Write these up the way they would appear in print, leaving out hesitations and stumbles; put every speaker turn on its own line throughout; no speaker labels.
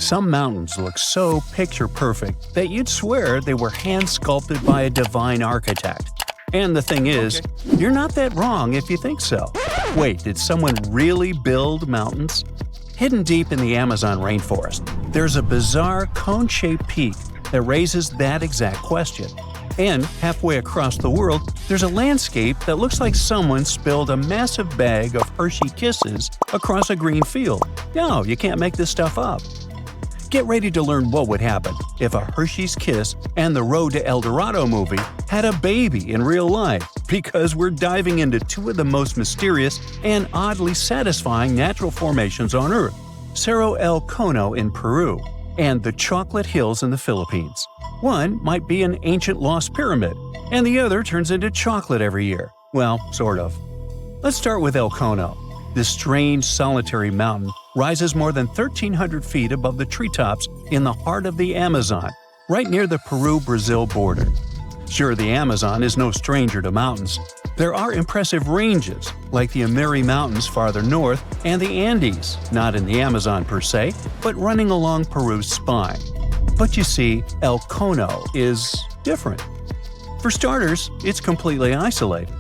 Some mountains look so picture-perfect that you'd swear they were hand-sculpted by a divine architect. And the thing is, you're not that wrong if you think so. Wait, did someone really build mountains? Hidden deep in the Amazon rainforest, there's a bizarre cone-shaped peak that raises that exact question. And halfway across the world, there's a landscape that looks like someone spilled a massive bag of Hershey Kisses across a green field. No, you can't make this stuff up. Get ready to learn what would happen if a Hershey's Kiss and the Road to El Dorado movie had a baby in real life, because we're diving into two of the most mysterious and oddly satisfying natural formations on Earth, Cerro El Cono in Peru and the Chocolate Hills in the Philippines. One might be an ancient lost pyramid, and the other turns into chocolate every year. Well, sort of. Let's start with El Cono. This strange, solitary mountain rises more than 1,300 feet above the treetops in the heart of the Amazon, right near the Peru-Brazil border. Sure, the Amazon is no stranger to mountains. There are impressive ranges, like the Amiri Mountains farther north and the Andes, not in the Amazon per se, but running along Peru's spine. But you see, El Cono is different. For starters, it's completely isolated.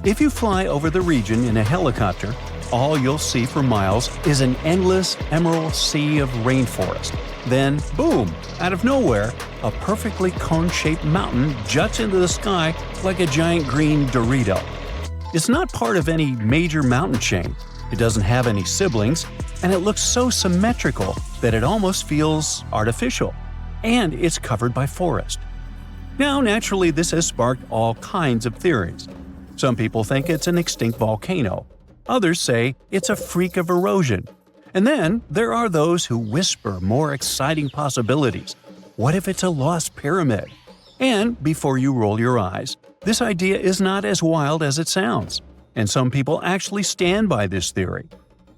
If you fly over the region in a helicopter, all you'll see for miles is an endless emerald sea of rainforest. Then, boom, out of nowhere, a perfectly cone-shaped mountain juts into the sky like a giant green Dorito. It's not part of any major mountain chain, it doesn't have any siblings, and it looks so symmetrical that it almost feels artificial. And it's covered by forest. Now, naturally, this has sparked all kinds of theories. Some people think it's an extinct volcano. Others say it's a freak of erosion. And then there are those who whisper more exciting possibilities. What if it's a lost pyramid? And before you roll your eyes, this idea is not as wild as it sounds. And some people actually stand by this theory.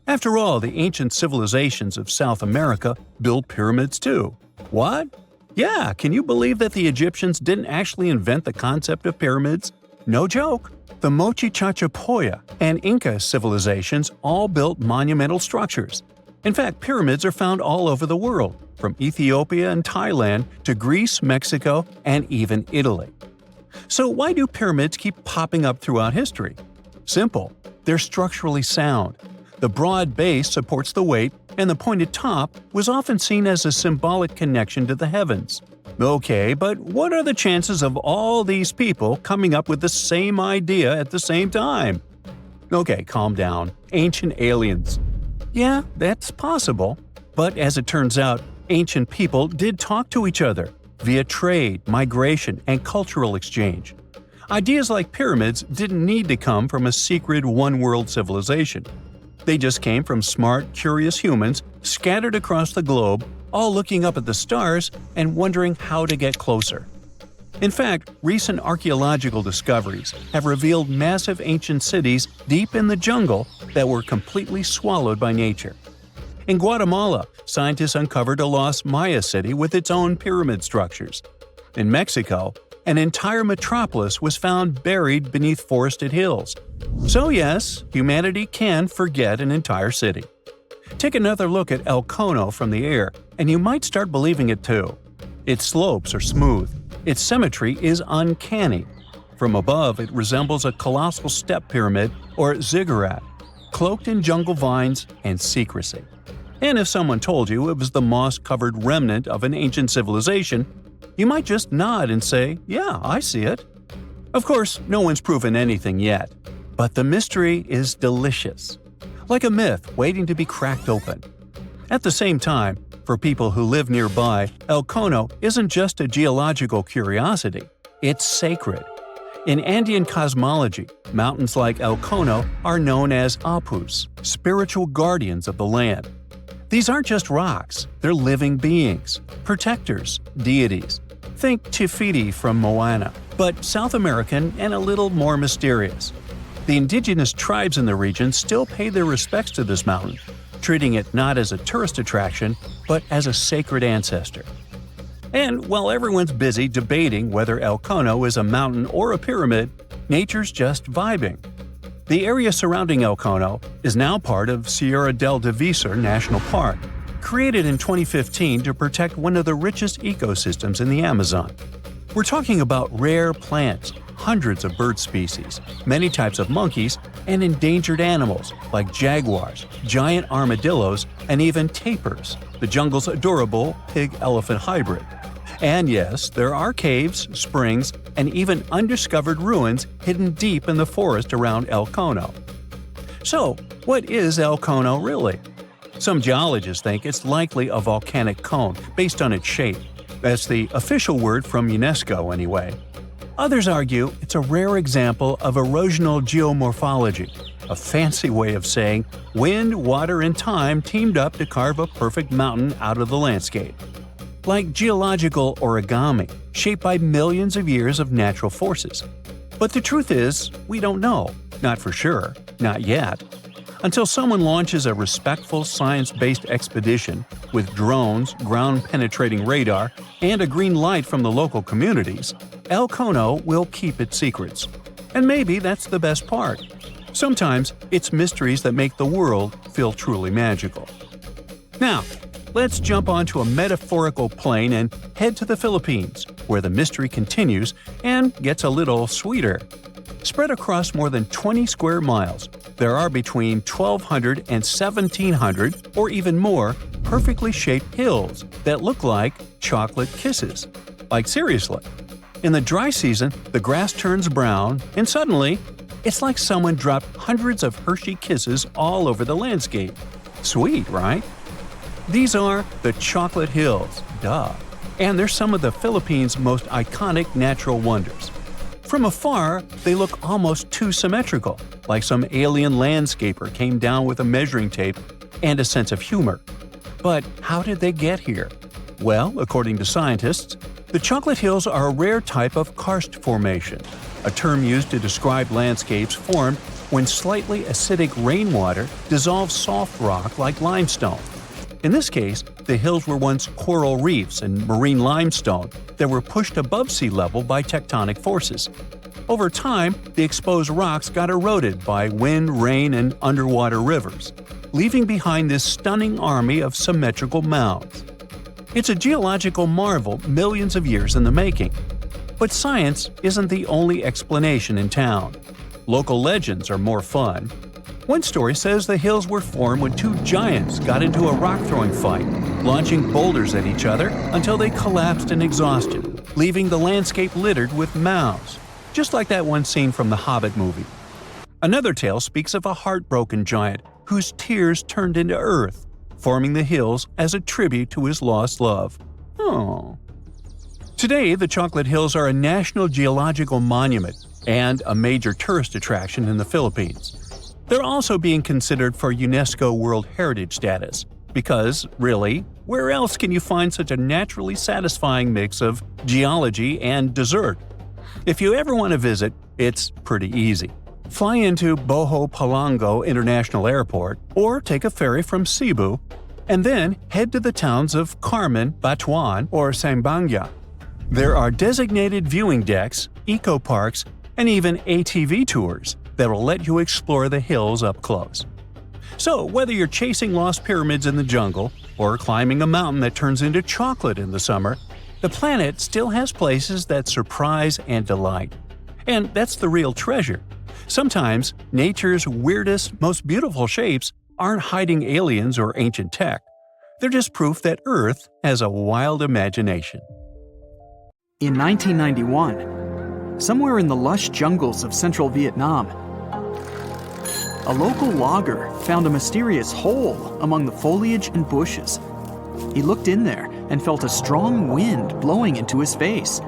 After all, the ancient civilizations of South America built pyramids too. What? Yeah, can you believe that the Egyptians didn't actually invent the concept of pyramids? No joke. The Mochichachapoya and Inca civilizations all built monumental structures. In fact, pyramids are found all over the world, from Ethiopia and Thailand to Greece, Mexico, and even Italy. So why do pyramids keep popping up throughout history? Simple. They're structurally sound. The broad base supports the weight, and the pointed top was often seen as a symbolic connection to the heavens. Okay, but what are the chances of all these people coming up with the same idea at the same time? Okay, calm down. Ancient aliens. Yeah, that's possible. But as it turns out, ancient people did talk to each other via trade, migration, and cultural exchange. Ideas like pyramids didn't need to come from a secret one-world civilization. They just came from smart, curious humans scattered across the globe, all looking up at the stars and wondering how to get closer. In fact, recent archaeological discoveries have revealed massive ancient cities deep in the jungle that were completely swallowed by nature. In Guatemala, scientists uncovered a lost Maya city with its own pyramid structures. In Mexico, an entire metropolis was found buried beneath forested hills. So yes, humanity can forget an entire city. Take another look at El Cono from the air, and you might start believing it too. Its slopes are smooth. Its symmetry is uncanny. From above, it resembles a colossal step pyramid or ziggurat, cloaked in jungle vines and secrecy. And if someone told you it was the moss-covered remnant of an ancient civilization, you might just nod and say, "Yeah, I see it." Of course, no one's proven anything yet. But the mystery is delicious. Like a myth waiting to be cracked open. At the same time, for people who live nearby, El Cono isn't just a geological curiosity, it's sacred. In Andean cosmology, mountains like El Cono are known as apus, spiritual guardians of the land. These aren't just rocks, they're living beings, protectors, deities. Think Te Fiti from Moana, but South American and a little more mysterious. The indigenous tribes in the region still pay their respects to this mountain, treating it not as a tourist attraction, but as a sacred ancestor. And while everyone's busy debating whether El Cono is a mountain or a pyramid, nature's just vibing. The area surrounding El Cono is now part of Sierra del Divisor National Park, created in 2015 to protect one of the richest ecosystems in the Amazon. We're talking about rare plants, hundreds of bird species, many types of monkeys, and endangered animals like jaguars, giant armadillos, and even tapirs, the jungle's adorable pig-elephant hybrid. And yes, there are caves, springs, and even undiscovered ruins hidden deep in the forest around El Cono. So, what is El Cono really? Some geologists think it's likely a volcanic cone based on its shape. That's the official word from UNESCO anyway. Others argue it's a rare example of erosional geomorphology, a fancy way of saying wind, water, and time teamed up to carve a perfect mountain out of the landscape. Like geological origami, shaped by millions of years of natural forces. But the truth is, we don't know. Not for sure. Not yet. Until someone launches a respectful science-based expedition with drones, ground-penetrating radar, and a green light from the local communities, El Cono will keep its secrets. And maybe that's the best part. Sometimes it's mysteries that make the world feel truly magical. Now, let's jump onto a metaphorical plane and head to the Philippines, where the mystery continues and gets a little sweeter. Spread across more than 20 square miles, there are between 1,200 and 1,700, or even more, perfectly shaped hills that look like chocolate kisses. Like seriously. In the dry season, the grass turns brown, and suddenly, it's like someone dropped hundreds of Hershey kisses all over the landscape. Sweet, right? These are the Chocolate Hills, duh. And they're some of the Philippines' most iconic natural wonders. From afar, they look almost too symmetrical, like some alien landscaper came down with a measuring tape and a sense of humor. But how did they get here? Well, according to scientists, the Chocolate Hills are a rare type of karst formation, a term used to describe landscapes formed when slightly acidic rainwater dissolves soft rock like limestone. In this case, the hills were once coral reefs and marine limestone that were pushed above sea level by tectonic forces. Over time, the exposed rocks got eroded by wind, rain, and underwater rivers, leaving behind this stunning army of symmetrical mounds. It's a geological marvel millions of years in the making. But science isn't the only explanation in town. Local legends are more fun. One story says the hills were formed when two giants got into a rock-throwing fight, launching boulders at each other until they collapsed in exhaustion, leaving the landscape littered with mounds, just like that one scene from the Hobbit movie. Another tale speaks of a heartbroken giant whose tears turned into earth, forming the hills as a tribute to his lost love. Oh. Today, the Chocolate Hills are a National Geological Monument and a major tourist attraction in the Philippines. They're also being considered for UNESCO World Heritage status, because, really, where else can you find such a naturally satisfying mix of geology and dessert? If you ever want to visit, it's pretty easy. Fly into Boho Palango International Airport or take a ferry from Cebu, and then head to the towns of Carmen, Batuan, or Sambanga. There are designated viewing decks, eco-parks, and even ATV tours that will let you explore the hills up close. So, whether you're chasing lost pyramids in the jungle or climbing a mountain that turns into chocolate in the summer, the planet still has places that surprise and delight. And that's the real treasure. Sometimes, nature's weirdest, most beautiful shapes aren't hiding aliens or ancient tech. They're just proof that Earth has a wild imagination.
In 1991, somewhere in the lush jungles of central Vietnam, a local logger found a mysterious hole among the foliage and bushes. He looked in there and felt a strong wind blowing into his face.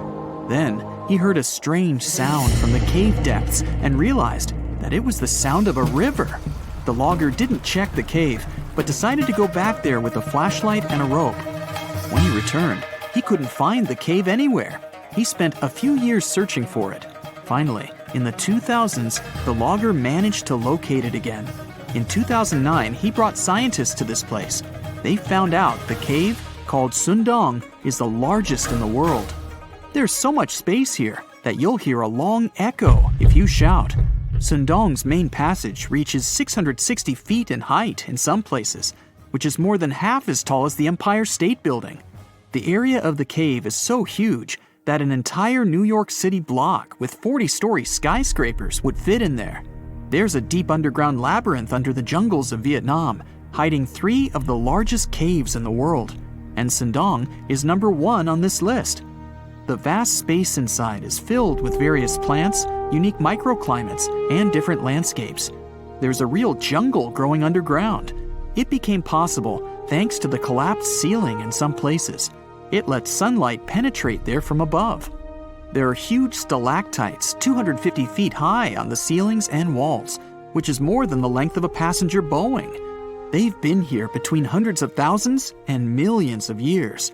Then, he heard a strange sound from the cave depths and realized that it was the sound of a river. The logger didn't check the cave, but decided to go back there with a flashlight and a rope. When he returned, he couldn't find the cave anywhere. He spent a few years searching for it. Finally, in the 2000s, the logger managed to locate it again. In 2009, he brought scientists to this place. They found out the cave, called Sundong, is the largest in the world. There's so much space here that you'll hear a long echo if you shout. Sundong's main passage reaches 660 feet in height in some places, which is more than half as tall as the Empire State Building. The area of the cave is so huge that an entire New York City block with 40-story skyscrapers would fit in there. There's a deep underground labyrinth under the jungles of Vietnam, hiding 3 of the largest caves in the world, and Sindong is number 1 on this list. The vast space inside is filled with various plants, unique microclimates, and different landscapes. There's a real jungle growing underground. It became possible thanks to the collapsed ceiling in some places. It lets sunlight penetrate there from above. There are huge stalactites 250 feet high on the ceilings and walls, which is more than the length of a passenger Boeing. They've been here between hundreds of thousands and millions of years.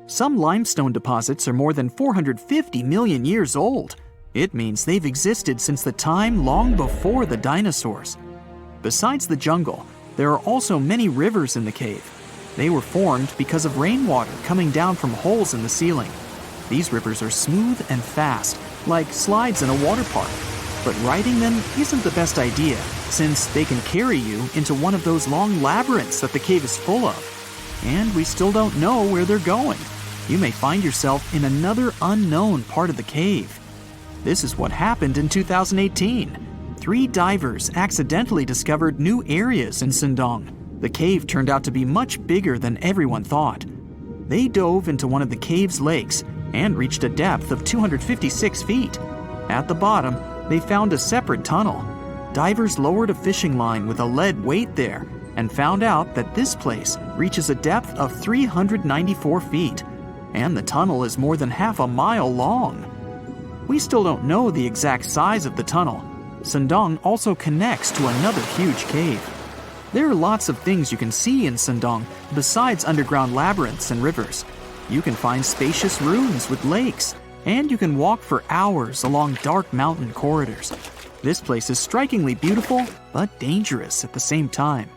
Some limestone deposits are more than 450 million years old. It means they've existed since the time long before the dinosaurs. Besides the jungle, there are also many rivers in the cave. They were formed because of rainwater coming down from holes in the ceiling. These rivers are smooth and fast, like slides in a water park. But riding them isn't the best idea, since they can carry you into one of those long labyrinths that the cave is full of. And we still don't know where they're going. You may find yourself in another unknown part of the cave. This is what happened in 2018. 3 divers accidentally discovered new areas in Sindong. The cave turned out to be much bigger than everyone thought. They dove into one of the cave's lakes and reached a depth of 256 feet. At the bottom, they found a separate tunnel. Divers lowered a fishing line with a lead weight there and found out that this place reaches a depth of 394 feet, and the tunnel is more than half a mile long. We still don't know the exact size of the tunnel. Sindong also connects to another huge cave. There are lots of things you can see in Sindong besides underground labyrinths and rivers. You can find spacious rooms with lakes, and you can walk for hours along dark mountain corridors. This place is strikingly beautiful, but dangerous at the same time.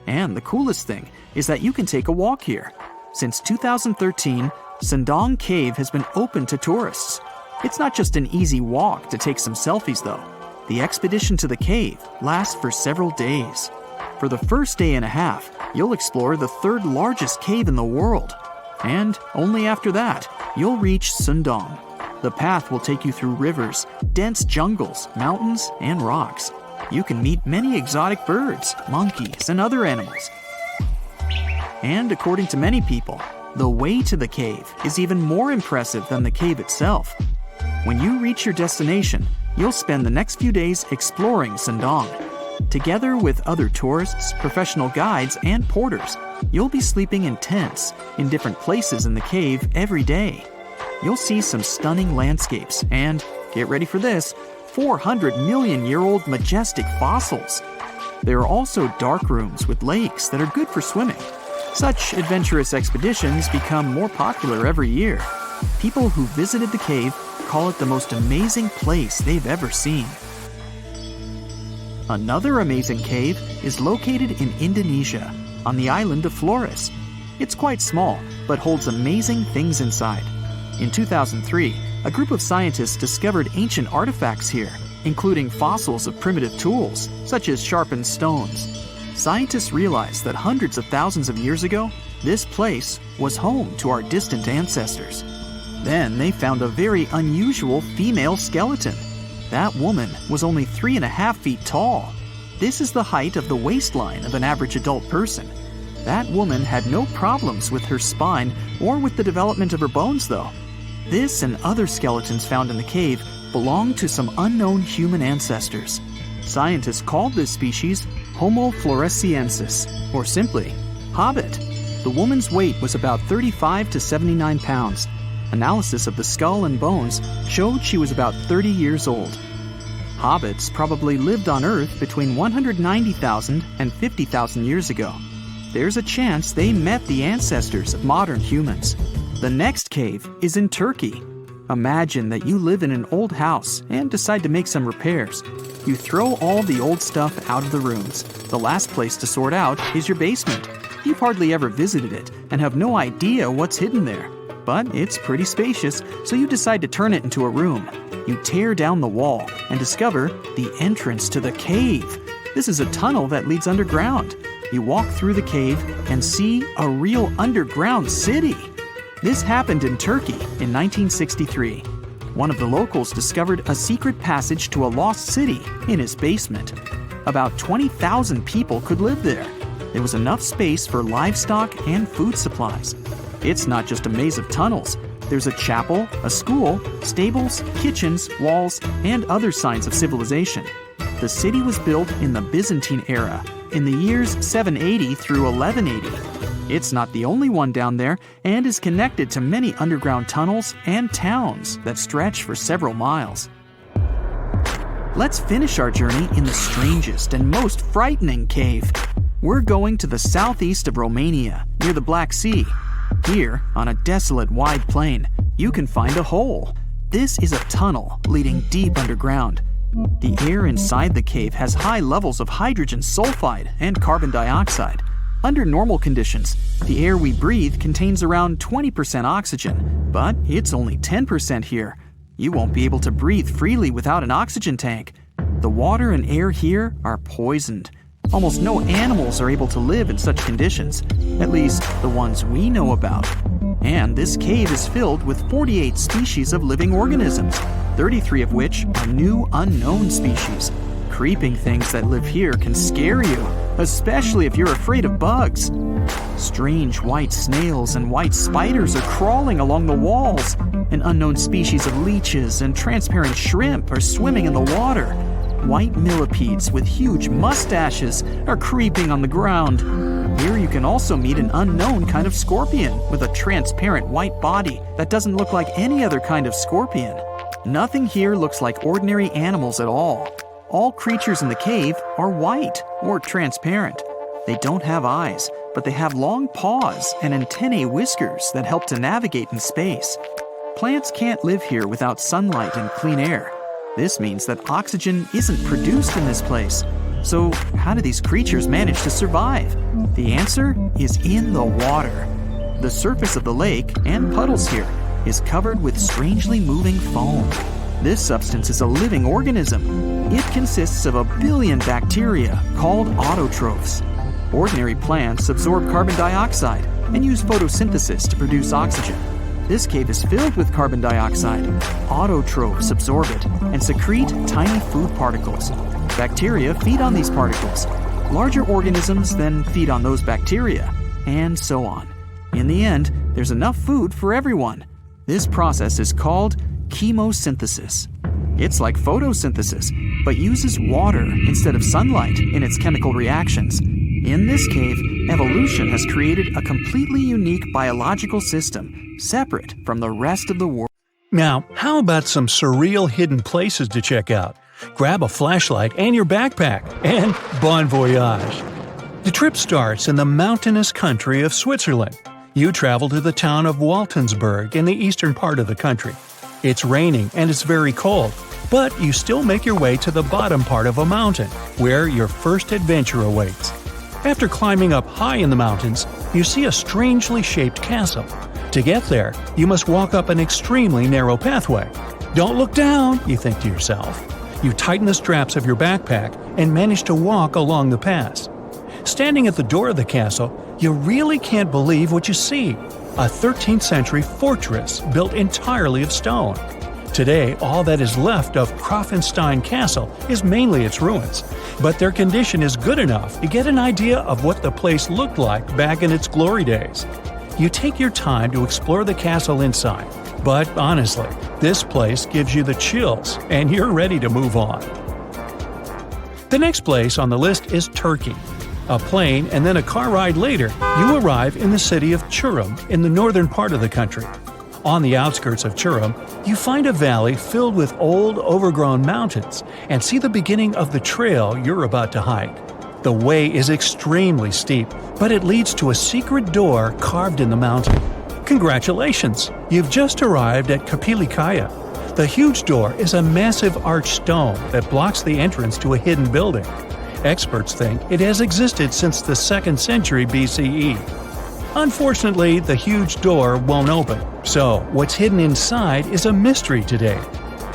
And the coolest thing is that you can take a walk here. Since 2013, Sindong Cave has been open to tourists. It's not just an easy walk to take some selfies though. The expedition to the cave lasts for several days. For the first day and a half, you'll explore the 3rd largest cave in the world. And only after that, you'll reach Sindong. The path will take you through rivers, dense jungles, mountains, and rocks. You can meet many exotic birds, monkeys, and other animals. And according to many people, the way to the cave is even more impressive than the cave itself. When you reach your destination, you'll spend the next few days exploring Sindong. Together with other tourists, professional guides, and porters, you'll be sleeping in tents in different places in the cave every day. You'll see some stunning landscapes and, get ready for this, 400-million-year-old majestic fossils. There are also dark rooms with lakes that are good for swimming. Such adventurous expeditions become more popular every year. People who visited the cave call it the most amazing place they've ever seen. Another amazing cave is located in Indonesia, on the island of Flores. It's quite small, but holds amazing things inside. In 2003, a group of scientists discovered ancient artifacts here, including fossils of primitive tools, such as sharpened stones. Scientists realized that hundreds of thousands of years ago, this place was home to our distant ancestors. Then they found a very unusual female skeleton. That woman was only 3.5 feet tall. This is the height of the waistline of an average adult person. That woman had no problems with her spine or with the development of her bones, though. This and other skeletons found in the cave belong to some unknown human ancestors. Scientists called this species Homo floresiensis, or simply, Hobbit. The woman's weight was about 35 to 79 pounds. Analysis of the skull and bones showed she was about 30 years old. Hobbits probably lived on Earth between 190,000 and 50,000 years ago. There's a chance they met the ancestors of modern humans. The next cave is in Turkey. Imagine that you live in an old house and decide to make some repairs. You throw all the old stuff out of the rooms. The last place to sort out is your basement. You've hardly ever visited it and have no idea what's hidden there. But it's pretty spacious, so you decide to turn it into a room. You tear down the wall and discover the entrance to the cave. This is a tunnel that leads underground. you walk through the cave and see a real underground city. This happened in Turkey in 1963. One of the locals discovered a secret passage to a lost city in his basement. About 20,000 people could live there. There was enough space for livestock and food supplies. It's not just a maze of tunnels. There's a chapel, a school, stables, kitchens, walls, and other signs of civilization. The city was built in the Byzantine era, in the years 780 through 1180. It's not the only one down there and is connected to many underground tunnels and towns that stretch for several miles. Let's finish our journey in the strangest and most frightening cave. We're going to the southeast of Romania, near the Black Sea. Here, on a desolate wide plain, you can find a hole. This is a tunnel leading deep underground. The air inside the cave has high levels of hydrogen sulfide and carbon dioxide. Under normal conditions, the air we breathe contains around 20% oxygen, but it's only 10% here. You won't be able to breathe freely without an oxygen tank. The water and air here are poisoned. Almost no animals are able to live in such conditions, at least the ones we know about. And this cave is filled with 48 species of living organisms, 33 of which are new unknown species. Creeping things that live here can scare you, especially if you're afraid of bugs. Strange white snails and white spiders are crawling along the walls. An unknown species of leeches and transparent shrimp are swimming in the water. White millipedes with huge mustaches are creeping on the ground. Here you can also meet an unknown kind of scorpion with a transparent white body that doesn't look like any other kind of scorpion. Nothing here looks like ordinary animals at all. All creatures in the cave are white or transparent. They don't have eyes, but they have long paws and antennae whiskers that help to navigate in space. Plants can't live here without sunlight and clean air. This means that oxygen isn't produced in this place. So how do these creatures manage to survive? The answer is in the water. The surface of the lake and puddles here is covered with strangely moving foam. This substance is a living organism. It consists of 1 billion bacteria called autotrophs. Ordinary plants absorb carbon dioxide and use photosynthesis to produce oxygen. This cave is filled with carbon dioxide. Autotrophs absorb it and secrete tiny food particles. Bacteria feed on these particles. Larger organisms then feed on those bacteria, and so on. In the end, there's enough food for everyone. This process is called chemosynthesis. It's like photosynthesis, but uses water instead of sunlight in its chemical reactions. In this cave, evolution has created a completely unique biological system, separate from the rest of the world.
Now, how about some surreal hidden places to check out? Grab a flashlight and your backpack, and bon voyage! The trip starts in the mountainous country of Switzerland. You travel to the town of Waltensburg in the eastern part of the country. It's raining and it's very cold, but you still make your way to the bottom part of a mountain, where your first adventure awaits. After climbing up high in the mountains, you see a strangely shaped castle. To get there, you must walk up an extremely narrow pathway. Don't look down, you think to yourself. You tighten the straps of your backpack and manage to walk along the pass. Standing at the door of the castle, you really can't believe what you see. A 13th century fortress built entirely of stone. Today, all that is left of Krafenstein Castle is mainly its ruins, but their condition is good enough to get an idea of what the place looked like back in its glory days. You take your time to explore the castle inside, but honestly, this place gives you the chills and you're ready to move on. The next place on the list is Turkey. A plane and then a car ride later, you arrive in the city of Çorum in the northern part of the country. On the outskirts of Çorum, you find a valley filled with old, overgrown mountains and see the beginning of the trail you're about to hike. The way is extremely steep, but it leads to a secret door carved in the mountain. Congratulations! You've just arrived at Kapilikaya. The huge door is a massive arched stone that blocks the entrance to a hidden building. Experts think it has existed since the 2nd century BCE. Unfortunately, the huge door won't open, so what's hidden inside is a mystery today.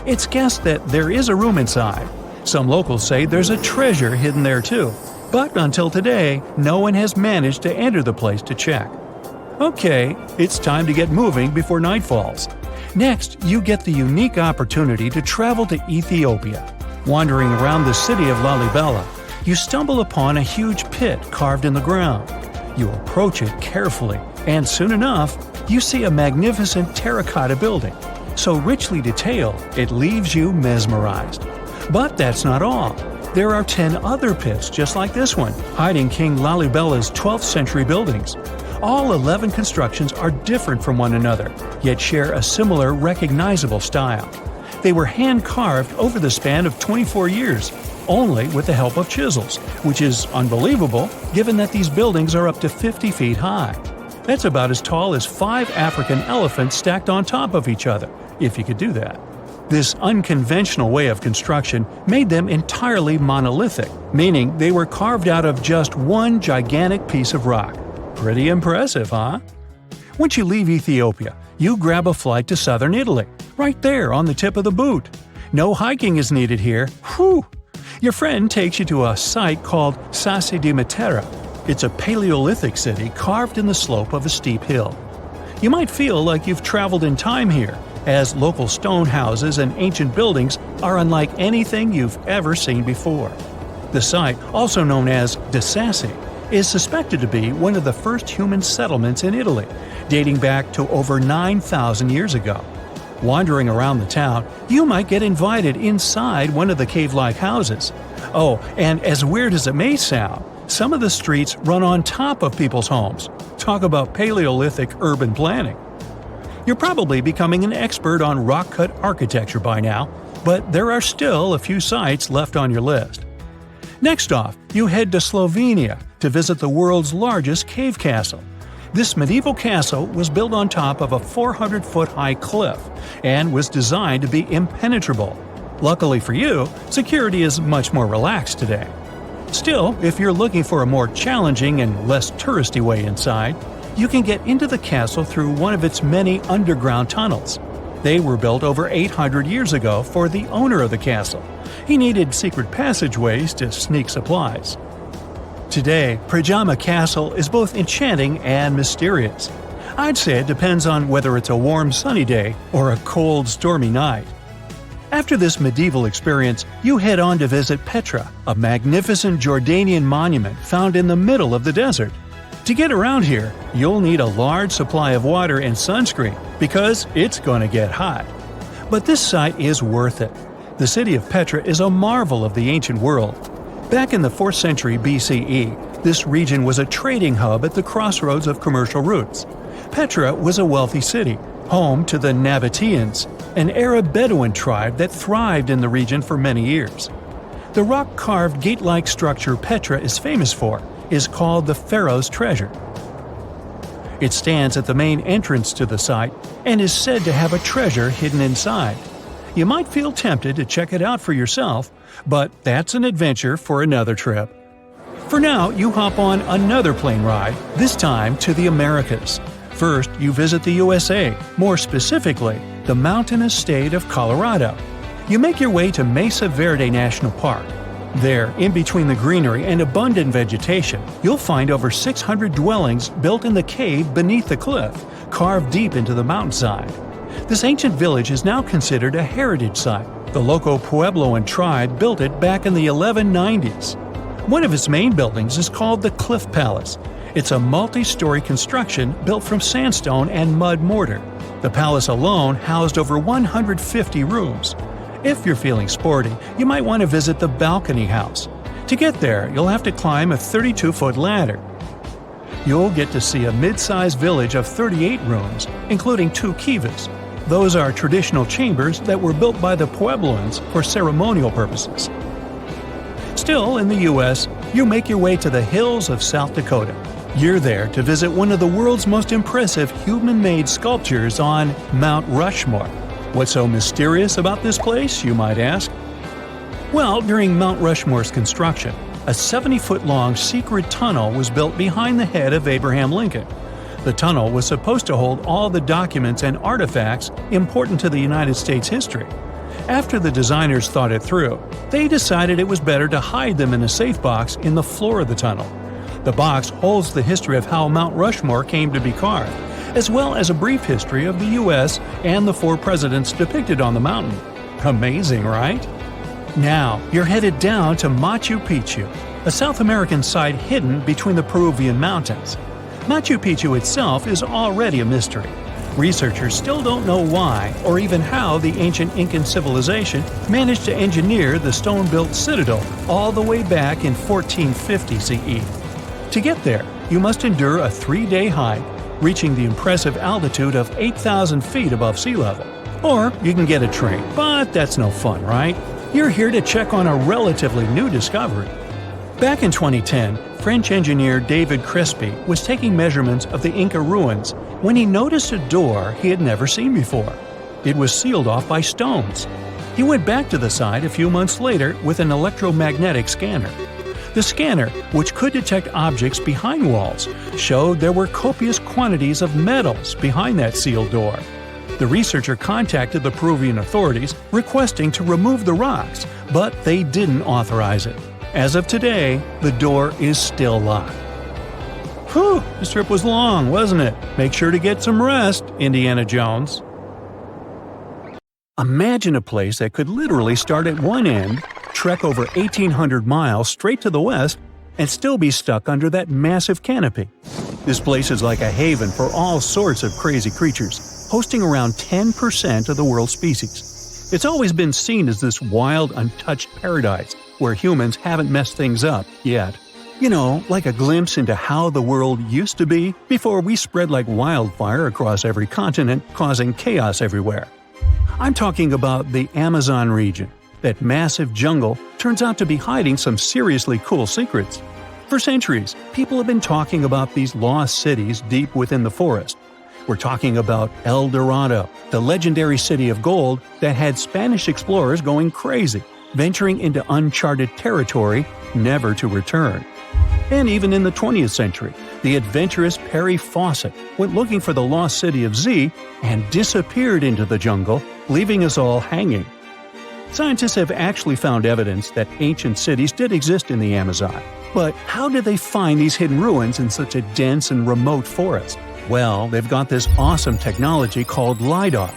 It's guessed that there is a room inside. Some locals say there's a treasure hidden there too. But until today, no one has managed to enter the place to check. Okay, it's time to get moving before night falls. Next, you get the unique opportunity to travel to Ethiopia. Wandering around the city of Lalibela, you stumble upon a huge pit carved in the ground. You approach it carefully, and soon enough, you see a magnificent terracotta building, so richly detailed it leaves you mesmerized. But that's not all. There are 10 other pits just like this one, hiding King Lalibela's 12th century buildings. All 11 constructions are different from one another, yet share a similar recognizable style. They were hand-carved over the span of 24 years, only with the help of chisels, which is unbelievable given that these buildings are up to 50 feet high. That's about as tall as 5 African elephants stacked on top of each other, if you could do that. This unconventional way of construction made them entirely monolithic, meaning they were carved out of just one gigantic piece of rock. Pretty impressive, huh? Once you leave Ethiopia, you grab a flight to southern Italy, right there on the tip of the boot. No hiking is needed here. Whew! Your friend takes you to a site called Sassi di Matera. It's a Paleolithic city carved in the slope of a steep hill. You might feel like you've traveled in time here, as local stone houses and ancient buildings are unlike anything you've ever seen before. The site, also known as De Sassi, is suspected to be one of the first human settlements in Italy, dating back to over 9,000 years ago. Wandering around the town, you might get invited inside one of the cave-like houses. Oh, and as weird as it may sound, some of the streets run on top of people's homes. Talk about Paleolithic urban planning. You're probably becoming an expert on rock-cut architecture by now, but there are still a few sites left on your list. Next off, you head to Slovenia to visit the world's largest cave castle. This medieval castle was built on top of a 400-foot-high cliff and was designed to be impenetrable. Luckily for you, security is much more relaxed today. Still, if you're looking for a more challenging and less touristy way inside, you can get into the castle through one of its many underground tunnels. They were built over 800 years ago for the owner of the castle. He needed secret passageways to sneak supplies. Today, Pajama Castle is both enchanting and mysterious. I'd say it depends on whether it's a warm sunny day or a cold stormy night. After this medieval experience, you head on to visit Petra, a magnificent Jordanian monument found in the middle of the desert. To get around here, you'll need a large supply of water and sunscreen because it's going to get hot. But this site is worth it. The city of Petra is a marvel of the ancient world. Back in the 4th century BCE, this region was a trading hub at the crossroads of commercial routes. Petra was a wealthy city, home to the Nabateans, an Arab Bedouin tribe that thrived in the region for many years. The rock-carved gate-like structure Petra is famous for is called the Pharaoh's Treasure. It stands at the main entrance to the site and is said to have a treasure hidden inside. You might feel tempted to check it out for yourself, but that's an adventure for another trip. For now, you hop on another plane ride, this time to the Americas. First, you visit the USA, more specifically, the mountainous state of Colorado. You make your way to Mesa Verde National Park. There, in between the greenery and abundant vegetation, you'll find over 600 dwellings built in the cave beneath the cliff, carved deep into the mountainside. This ancient village is now considered a heritage site. The local Puebloan tribe built it back in the 1190s. One of its main buildings is called the Cliff Palace. It's a multi-story construction built from sandstone and mud mortar. The palace alone housed over 150 rooms. If you're feeling sporty, you might want to visit the Balcony House. To get there, you'll have to climb a 32-foot ladder. You'll get to see a mid-sized village of 38 rooms, including 2 kivas. Those are traditional chambers that were built by the Puebloans for ceremonial purposes. Still, in the U.S., you make your way to the hills of South Dakota. You're there to visit one of the world's most impressive human-made sculptures on Mount Rushmore. What's so mysterious about this place, you might ask? Well, during Mount Rushmore's construction, a 70-foot-long secret tunnel was built behind the head of Abraham Lincoln. The tunnel was supposed to hold all the documents and artifacts important to the United States history. After the designers thought it through, they decided it was better to hide them in a safe box in the floor of the tunnel. The box holds the history of how Mount Rushmore came to be carved, as well as a brief history of the U.S. and the 4 presidents depicted on the mountain. Amazing, right? Now, you're headed down to Machu Picchu, a South American site hidden between the Peruvian mountains. Machu Picchu itself is already a mystery. Researchers still don't know why or even how the ancient Incan civilization managed to engineer the stone-built citadel all the way back in 1450 CE. To get there, you must endure a 3-day hike, reaching the impressive altitude of 8,000 feet above sea level. Or you can get a train, but that's no fun, right? You're here to check on a relatively new discovery. Back in 2010, French engineer David Crespi was taking measurements of the Inca ruins when he noticed a door he had never seen before. It was sealed off by stones. He went back to the site a few months later with an electromagnetic scanner. The scanner, which could detect objects behind walls, showed there were copious quantities of metals behind that sealed door. The researcher contacted the Peruvian authorities requesting to remove the rocks, but they didn't authorize it. As of today, the door is still locked. Whew, this trip was long, wasn't it? Make sure to get some rest, Indiana Jones. Imagine a place that could literally start at one end, trek over 1,800 miles straight to the west, and still be stuck under that massive canopy. This place is like a haven for all sorts of crazy creatures, hosting around 10% of the world's species. It's always been seen as this wild, untouched paradise where humans haven't messed things up yet. You know, like a glimpse into how the world used to be before we spread like wildfire across every continent, causing chaos everywhere. I'm talking about the Amazon region. That massive jungle turns out to be hiding some seriously cool secrets. For centuries, people have been talking about these lost cities deep within the forest. We're talking about El Dorado, the legendary city of gold that had Spanish explorers going crazy, venturing into uncharted territory, never to return. And even in the 20th century, the adventurous Perry Fawcett went looking for the lost city of Z and disappeared into the jungle, leaving us all hanging. Scientists have actually found evidence that ancient cities did exist in the Amazon. But how did they find these hidden ruins in such a dense and remote forest? Well, they've got this awesome technology called Lidar.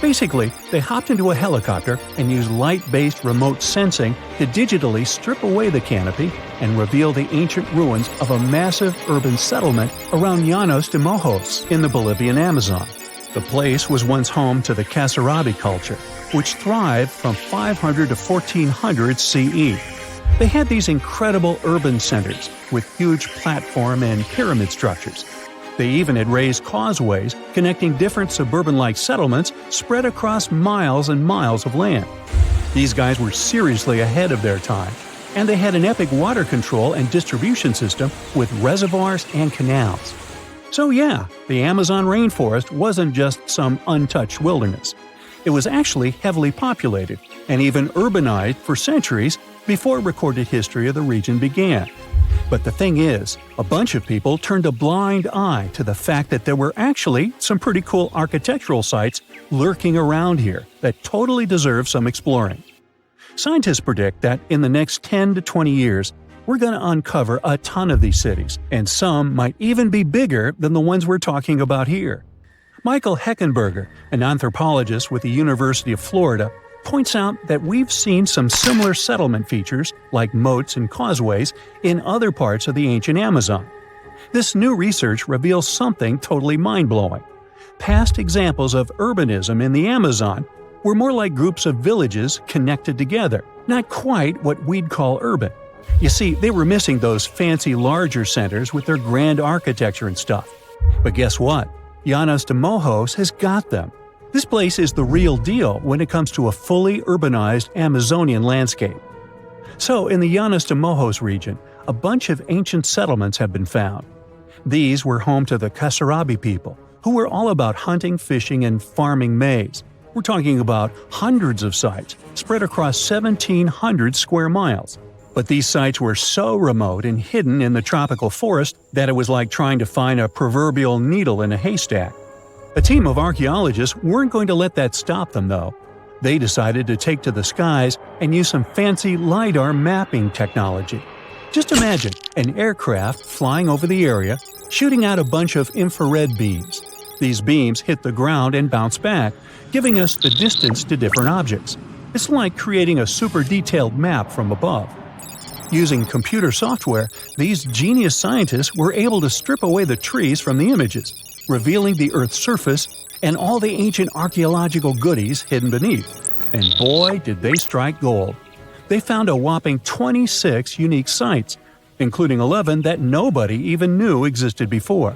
Basically, they hopped into a helicopter and used light-based remote sensing to digitally strip away the canopy and reveal the ancient ruins of a massive urban settlement around Llanos de Mojos in the Bolivian Amazon. The place was once home to the Kasarabi culture, which thrived from 500 to 1400 CE. They had these incredible urban centers with huge platform and pyramid structures. They even had raised causeways connecting different suburban-like settlements spread across miles and miles of land. These guys were seriously ahead of their time, and they had an epic water control and distribution system with reservoirs and canals. So yeah, the Amazon rainforest wasn't just some untouched wilderness. It was actually heavily populated and even urbanized for centuries before recorded history of the region began. But the thing is, a bunch of people turned a blind eye to the fact that there were actually some pretty cool architectural sites lurking around here that totally deserve some exploring. Scientists predict that in the next 10 to 20 years, we're going to uncover a ton of these cities, and some might even be bigger than the ones we're talking about here. Michael Heckenberger, an anthropologist with the University of Florida, points out that we've seen some similar settlement features, like moats and causeways, in other parts of the ancient Amazon. This new research reveals something totally mind-blowing. Past examples of urbanism in the Amazon were more like groups of villages connected together, not quite what we'd call urban. You see, they were missing those fancy larger centers with their grand architecture and stuff. But guess what? Llanos de Mojos has got them. This place is the real deal when it comes to a fully urbanized Amazonian landscape. So, in the Llanos de Mojos region, a bunch of ancient settlements have been found. These were home to the Kasarabi people, who were all about hunting, fishing, and farming maize. We're talking about hundreds of sites, spread across 1,700 square miles. But these sites were so remote and hidden in the tropical forest that it was like trying to find a proverbial needle in a haystack. A team of archaeologists weren't going to let that stop them, though. They decided to take to the skies and use some fancy Lidar mapping technology. Just imagine an aircraft flying over the area, shooting out a bunch of infrared beams. These beams hit the ground and bounce back, giving us the distance to different objects. It's like creating a super detailed map from above. Using computer software, these genius scientists were able to strip away the trees from the images, revealing the Earth's surface and all the ancient archaeological goodies hidden beneath. And boy, did they strike gold. They found a whopping 26 unique sites, including 11 that nobody even knew existed before.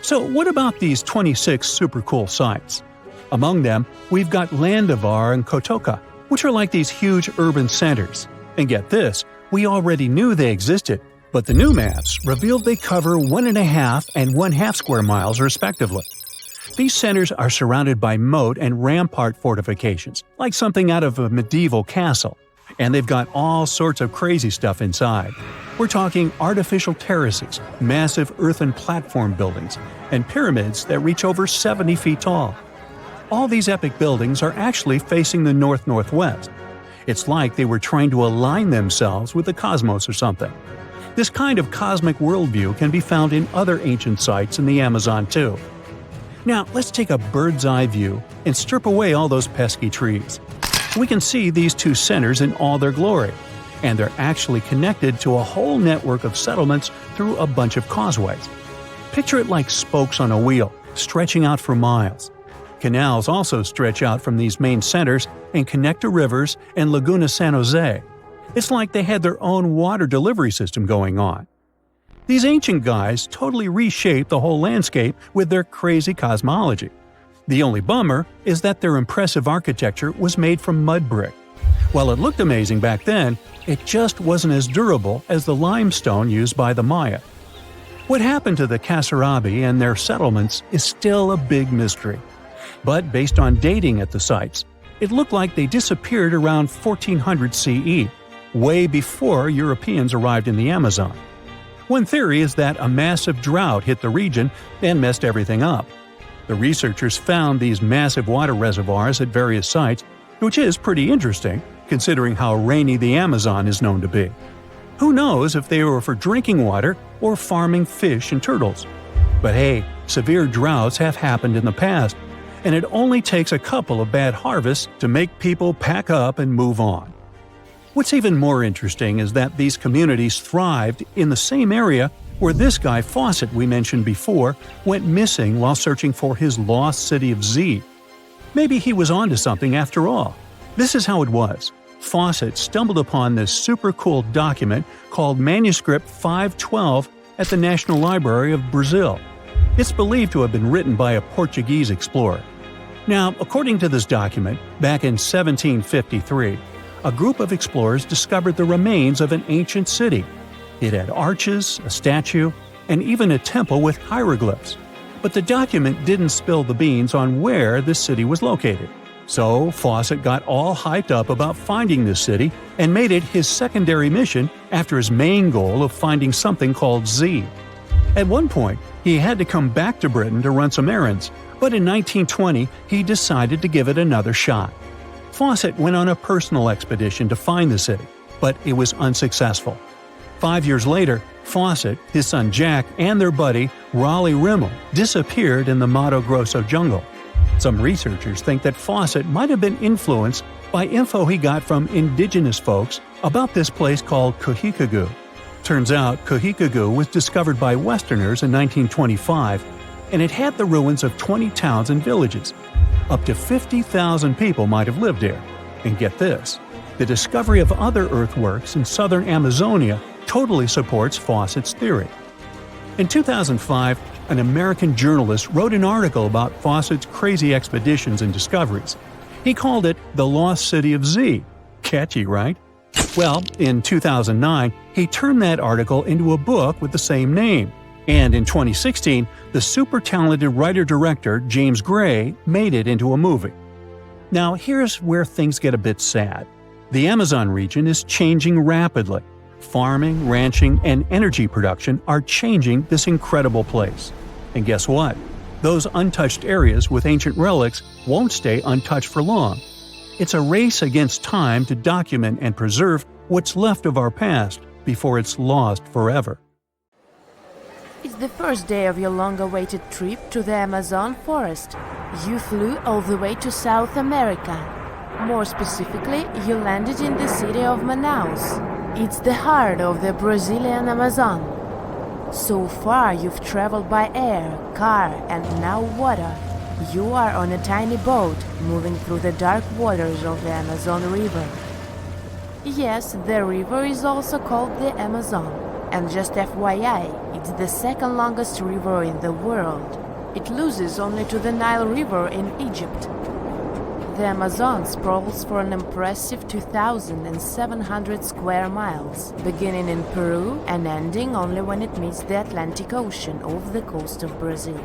So what about these 26 super cool sites? Among them, we've got Landivar and Kotoka, which are like these huge urban centers. And get this, we already knew they existed, but the new maps revealed they cover 1.5 and 1/2 square miles respectively. These centers are surrounded by moat and rampart fortifications, like something out of a medieval castle. And they've got all sorts of crazy stuff inside. We're talking artificial terraces, massive earthen platform buildings, and pyramids that reach over 70 feet tall. All these epic buildings are actually facing the north-northwest. It's like they were trying to align themselves with the cosmos or something. This kind of cosmic worldview can be found in other ancient sites in the Amazon too. Now, let's take a bird's-eye view and strip away all those pesky trees. We can see these two centers in all their glory, and they're actually connected to a whole network of settlements through a bunch of causeways. Picture it like spokes on a wheel, stretching out for miles. Canals also stretch out from these main centers and connect to rivers and Laguna San Jose. It's like they had their own water delivery system going on. These ancient guys totally reshaped the whole landscape with their crazy cosmology. The only bummer is that their impressive architecture was made from mud brick. While it looked amazing back then, it just wasn't as durable as the limestone used by the Maya. What happened to the Kasarabi and their settlements is still a big mystery. But based on dating at the sites, it looked like they disappeared around 1400 CE, way before Europeans arrived in the Amazon. One theory is that a massive drought hit the region and messed everything up. The researchers found these massive water reservoirs at various sites, which is pretty interesting, considering how rainy the Amazon is known to be. Who knows if they were for drinking water or farming fish and turtles? But hey, severe droughts have happened in the past, and it only takes a couple of bad harvests to make people pack up and move on. What's even more interesting is that these communities thrived in the same area where this guy Fawcett we mentioned before went missing while searching for his lost city of Z. Maybe he was onto something after all. This is how it was. Fawcett stumbled upon this super cool document called Manuscript 512 at the National Library of Brazil. It's believed to have been written by a Portuguese explorer. Now, according to this document, back in 1753, a group of explorers discovered the remains of an ancient city. It had arches, a statue, and even a temple with hieroglyphs. But the document didn't spill the beans on where this city was located. So Fawcett got all hyped up about finding this city and made it his secondary mission after his main goal of finding something called Z. At one point, he had to come back to Britain to run some errands, but in 1920 he decided to give it another shot. Fawcett went on a personal expedition to find the city, but it was unsuccessful. 5 years later, Fawcett, his son Jack, and their buddy Raleigh Rimmel disappeared in the Mato Grosso jungle. Some researchers think that Fawcett might have been influenced by info he got from indigenous folks about this place called Kohikagu. Turns out Kohikagu was discovered by Westerners in 1925, and it had the ruins of 20 towns and villages. Up to 50,000 people might have lived there. And get this, the discovery of other earthworks in southern Amazonia totally supports Fawcett's theory. In 2005, an American journalist wrote an article about Fawcett's crazy expeditions and discoveries. He called it The Lost City of Z. Catchy, right? Well, in 2009, he turned that article into a book with the same name. And in 2016, the super talented writer-director James Gray made it into a movie. Now, here's where things get a bit sad. The Amazon region is changing rapidly. Farming, ranching, and energy production are changing this incredible place. And guess what? Those untouched areas with ancient relics won't stay untouched for long. It's a race against time to document and preserve what's left of our past before it's lost forever.
It's the first day of your long-awaited trip to the Amazon forest. You flew all the way to South America. More specifically, you landed in the city of Manaus. It's the heart of the Brazilian Amazon. So far, you've traveled by air, car, and now water. You are on a tiny boat, moving through the dark waters of the Amazon River. Yes, the river is also called the Amazon. And just FYI, it's the second longest river in the world. It loses only to the Nile River in Egypt. The Amazon sprawls for an impressive 2,700 square miles, beginning in Peru and ending only when it meets the Atlantic Ocean off the coast of Brazil.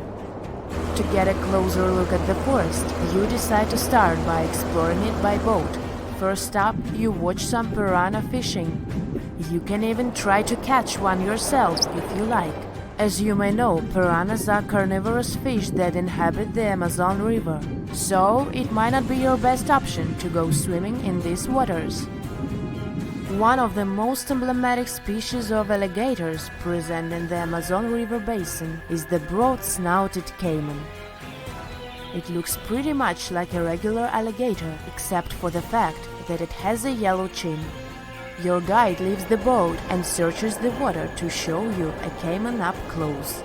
To get a closer look at the forest, you decide to start by exploring it by boat. First up, you watch some piranha fishing. You can even try to catch one yourself if you like. As you may know, piranhas are carnivorous fish that inhabit the Amazon River, so it might not be your best option to go swimming in these waters. One of the most emblematic species of alligators present in the Amazon River basin is the broad-snouted caiman. It looks pretty much like a regular alligator, except for the fact that it has a yellow chin. Your guide leaves the boat and searches the water to show you a caiman up close.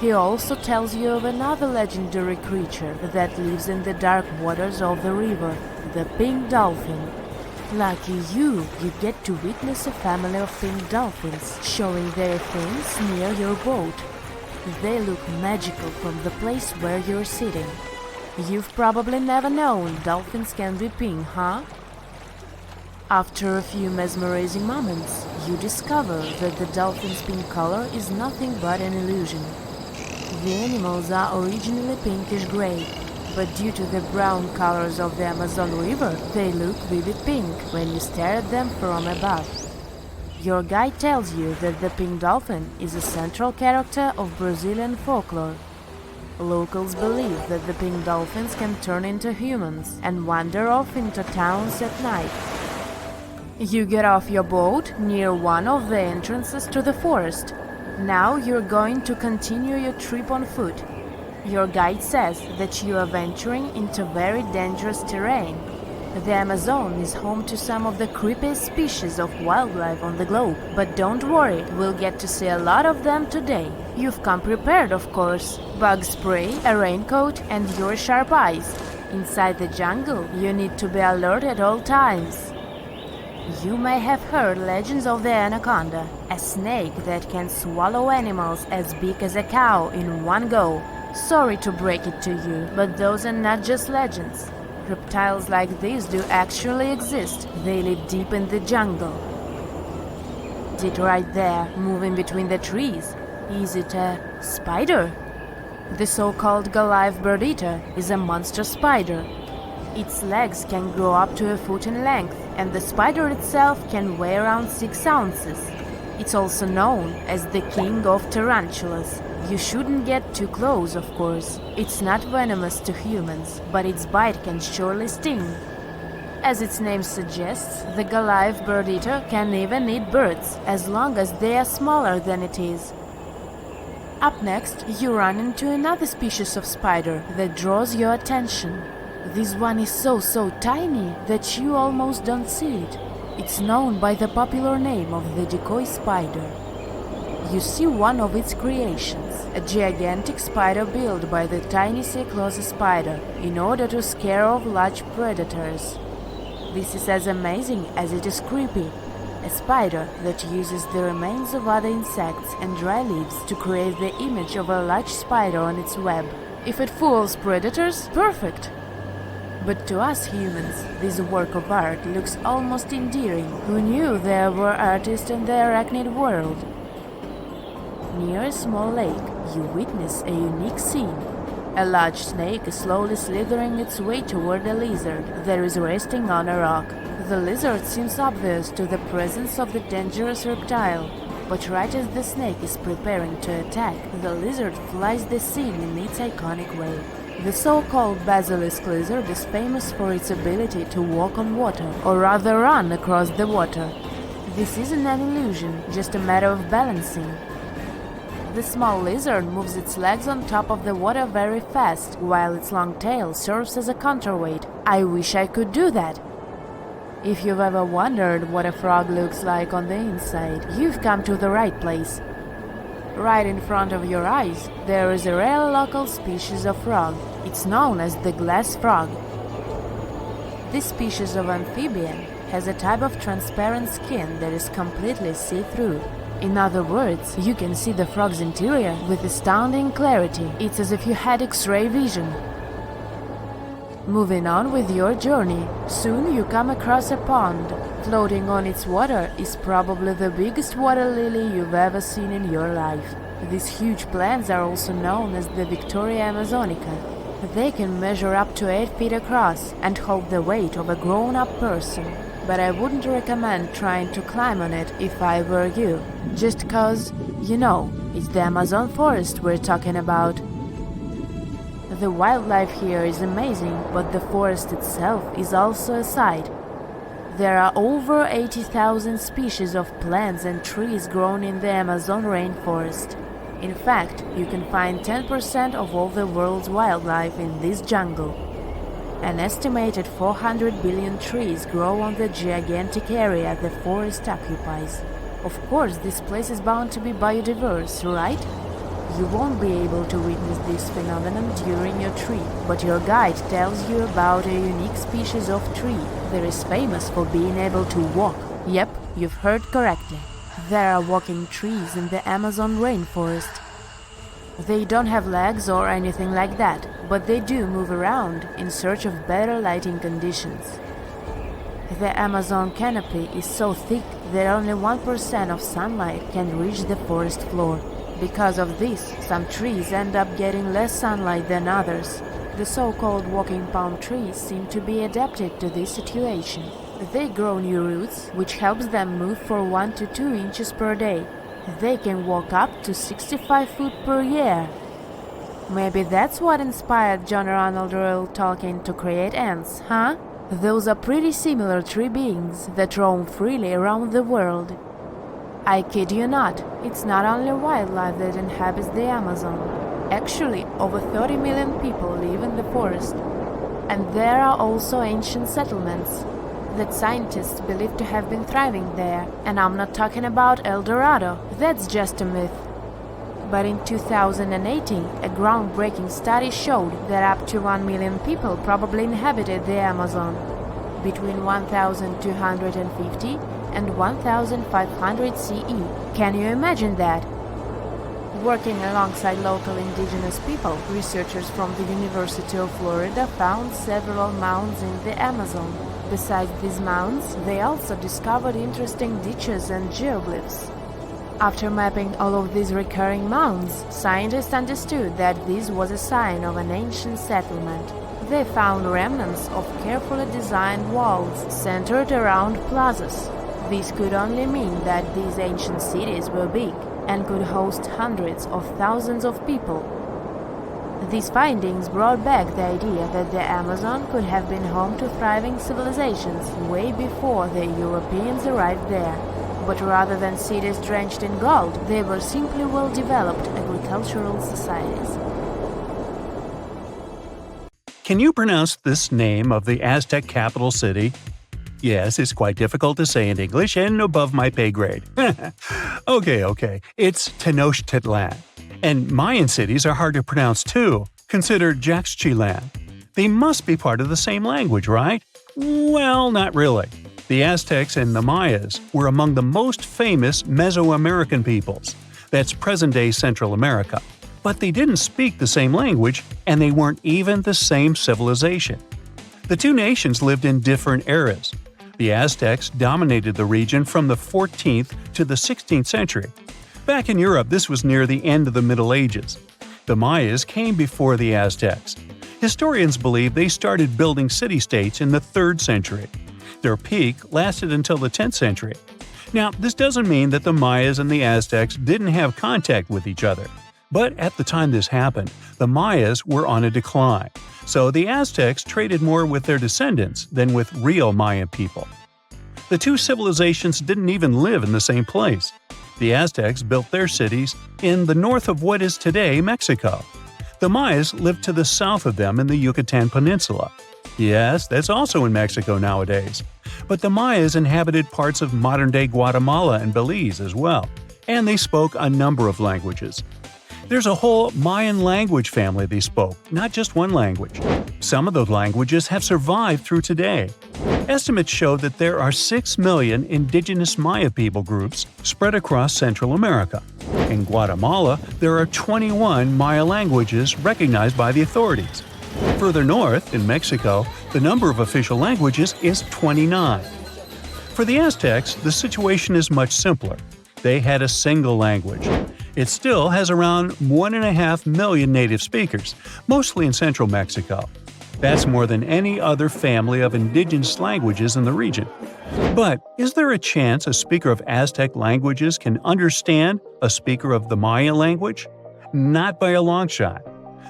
He also tells you of another legendary creature that lives in the dark waters of the river, the pink dolphin. Lucky you get to witness a family of pink dolphins showing their fins near your boat. They look magical from the place where you're sitting. You've probably never known dolphins can be pink, huh? After a few mesmerizing moments, you discover that the dolphin's pink color is nothing but an illusion. The animals are originally pinkish-gray, but due to the brown colors of the Amazon River, they look vivid pink when you stare at them from above. Your guide tells you that the pink dolphin is a central character of Brazilian folklore. Locals believe that the pink dolphins can turn into humans and wander off into towns at night. You get off your boat near one of the entrances to the forest. Now you're going to continue your trip on foot. Your guide says that you are venturing into very dangerous terrain. The Amazon is home to some of the creepiest species of wildlife on the globe, but don't worry, we'll get to see a lot of them today. You've come prepared, of course. Bug spray, a raincoat, and your sharp eyes. Inside the jungle, you need to be alert at all times. You may have heard legends of the anaconda, a snake that can swallow animals as big as a cow in one go. Sorry to break it to you, but those are not just legends. Reptiles like these do actually exist. They live deep in the jungle. Is it right there, moving between the trees? Is it a spider? The so-called Goliath bird-eater is a monster spider. Its legs can grow up to a foot in length, and the spider itself can weigh around 6 ounces. It's also known as the king of tarantulas. You shouldn't get too close, of course. It's not venomous to humans, but its bite can surely sting. As its name suggests, the Goliath bird-eater can even eat birds, as long as they are smaller than it is. Up next, you run into another species of spider that draws your attention. This one is so tiny that you almost don't see it. It's known by the popular name of the Decoy spider. You see one of its creations, a gigantic spider built by the tiny Cyclosa spider in order to scare off large predators. This is as amazing as it is creepy. A spider that uses the remains of other insects and dry leaves to create the image of a large spider on its web. If it fools predators, perfect! But to us humans, this work of art looks almost endearing. Who knew there were artists in the arachnid world? Near a small lake, you witness a unique scene. A large snake is slowly slithering its way toward a lizard that is resting on a rock. The lizard seems obvious to the presence of the dangerous reptile, but right as the snake is preparing to attack, the lizard flies the scene in its iconic way. The so-called basilisk lizard is famous for its ability to walk on water, or rather run across the water. This isn't an illusion, just a matter of balancing. The small lizard moves its legs on top of the water very fast, while its long tail serves as a counterweight. I wish I could do that. If you've ever wondered what a frog looks like on the inside, you've come to the right place. Right in front of your eyes, there is a rare local species of frog. It's known as the glass frog. This species of amphibian has a type of transparent skin that is completely see-through. In other words, you can see the frog's interior with astounding clarity. It's as if you had X-ray vision. Moving on with your journey, soon you come across a pond. Floating on its water is probably the biggest water lily you've ever seen in your life. These huge plants are also known as the Victoria Amazonica. They can measure up to 8 feet across and hold the weight of a grown-up person. But I wouldn't recommend trying to climb on it if I were you. Just cause, it's the Amazon forest we're talking about. The wildlife here is amazing, but the forest itself is also a sight. There are over 80,000 species of plants and trees grown in the Amazon rainforest. In fact, you can find 10% of all the world's wildlife in this jungle. An estimated 400 billion trees grow on the gigantic area the forest occupies. Of course, this place is bound to be biodiverse, right? You won't be able to witness this phenomenon during your trip, but your guide tells you about a unique species of tree that is famous for being able to walk. Yep, you've heard correctly. There are walking trees in the Amazon rainforest. They don't have legs or anything like that, but they do move around in search of better lighting conditions. The Amazon canopy is so thick that only 1% of sunlight can reach the forest floor. Because of this, some trees end up getting less sunlight than others. The so-called walking palm trees seem to be adapted to this situation. They grow new roots, which helps them move for 1 to 2 inches per day. They can walk up to 65 feet per year. Maybe that's what inspired John Ronald Reuel Tolkien to create ants, huh? Those are pretty similar tree beings that roam freely around the world. I kid you not, it's not only wildlife that inhabits the Amazon. Actually, over 30 million people live in the forest. And there are also ancient settlements that scientists believe to have been thriving there. And I'm not talking about El Dorado, that's just a myth. But in 2018, a groundbreaking study showed that up to 1 million people probably inhabited the Amazon. Between 1,250 and 1,500 CE. Can you imagine that? Working alongside local indigenous people, researchers from the University of Florida found several mounds in the Amazon. Besides these mounds, they also discovered interesting ditches and geoglyphs. After mapping all of these recurring mounds, scientists understood that this was a sign of an ancient settlement. They found remnants of carefully designed walls centered around plazas. This could only mean that these ancient cities were big and could host hundreds of thousands of people. These findings brought back the idea that the Amazon could have been home to thriving civilizations way before the Europeans arrived there. But rather than cities drenched in gold, they were simply well-developed agricultural societies.
Can you pronounce this name of the Aztec capital city? Yes, it's quite difficult to say in English and above my pay grade. Okay. It's Tenochtitlan. And Mayan cities are hard to pronounce too. Consider Jaxchilan. They must be part of the same language, right? Well, not really. The Aztecs and the Mayas were among the most famous Mesoamerican peoples. That's present-day Central America. But they didn't speak the same language, and they weren't even the same civilization. The two nations lived in different eras. The Aztecs dominated the region from the 14th to the 16th century. Back in Europe, this was near the end of the Middle Ages. The Mayas came before the Aztecs. Historians believe they started building city-states in the 3rd century. Their peak lasted until the 10th century. Now, this doesn't mean that the Mayas and the Aztecs didn't have contact with each other. But at the time this happened, the Mayas were on a decline, so the Aztecs traded more with their descendants than with real Mayan people. The two civilizations didn't even live in the same place. The Aztecs built their cities in the north of what is today Mexico. The Mayas lived to the south of them in the Yucatan Peninsula. Yes, that's also in Mexico nowadays. But the Mayas inhabited parts of modern-day Guatemala and Belize as well, and they spoke a number of languages. There's a whole Mayan language family they spoke, not just one language. Some of those languages have survived through today. Estimates show that there are 6 million indigenous Maya people groups spread across Central America. In Guatemala, there are 21 Maya languages recognized by the authorities. Further north, in Mexico, the number of official languages is 29. For the Aztecs, the situation is much simpler. They had a single language. It still has around 1.5 million native speakers, mostly in central Mexico. That's more than any other family of indigenous languages in the region. But is there a chance a speaker of Aztec languages can understand a speaker of the Maya language? Not by a long shot.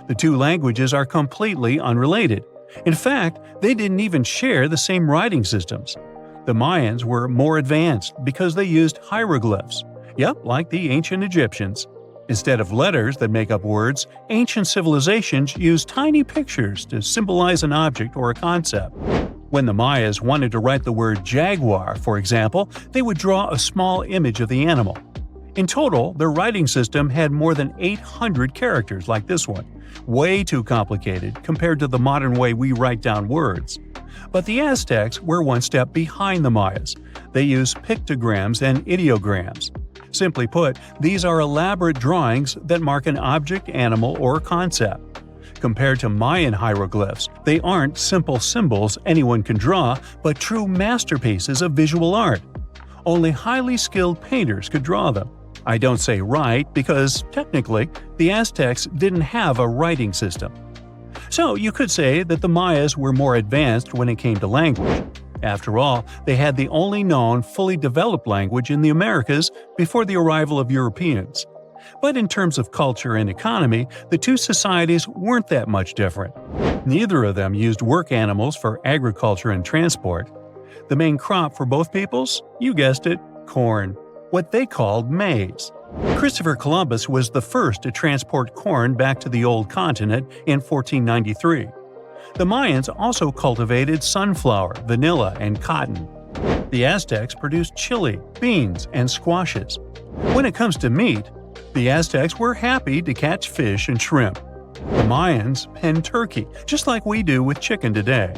The two languages are completely unrelated. In fact, they didn't even share the same writing systems. The Mayans were more advanced because they used hieroglyphs. Yep, like the ancient Egyptians. Instead of letters that make up words, ancient civilizations used tiny pictures to symbolize an object or a concept. When the Mayas wanted to write the word jaguar, for example, they would draw a small image of the animal. In total, their writing system had more than 800 characters like this one. Way too complicated compared to the modern way we write down words. But the Aztecs were one step behind the Mayas. They used pictograms and ideograms. Simply put, these are elaborate drawings that mark an object, animal, or concept. Compared to Mayan hieroglyphs, they aren't simple symbols anyone can draw, but true masterpieces of visual art. Only highly skilled painters could draw them. I don't say write because, technically, the Aztecs didn't have a writing system. So you could say that the Mayas were more advanced when it came to language. After all, they had the only known fully developed language in the Americas before the arrival of Europeans. But in terms of culture and economy, the two societies weren't that much different. Neither of them used work animals for agriculture and transport. The main crop for both peoples? You guessed it, corn. What they called maize. Christopher Columbus was the first to transport corn back to the old continent in 1493. The Mayans also cultivated sunflower, vanilla, and cotton. The Aztecs produced chili, beans, and squashes. When it comes to meat, the Aztecs were happy to catch fish and shrimp. The Mayans penned turkey, just like we do with chicken today.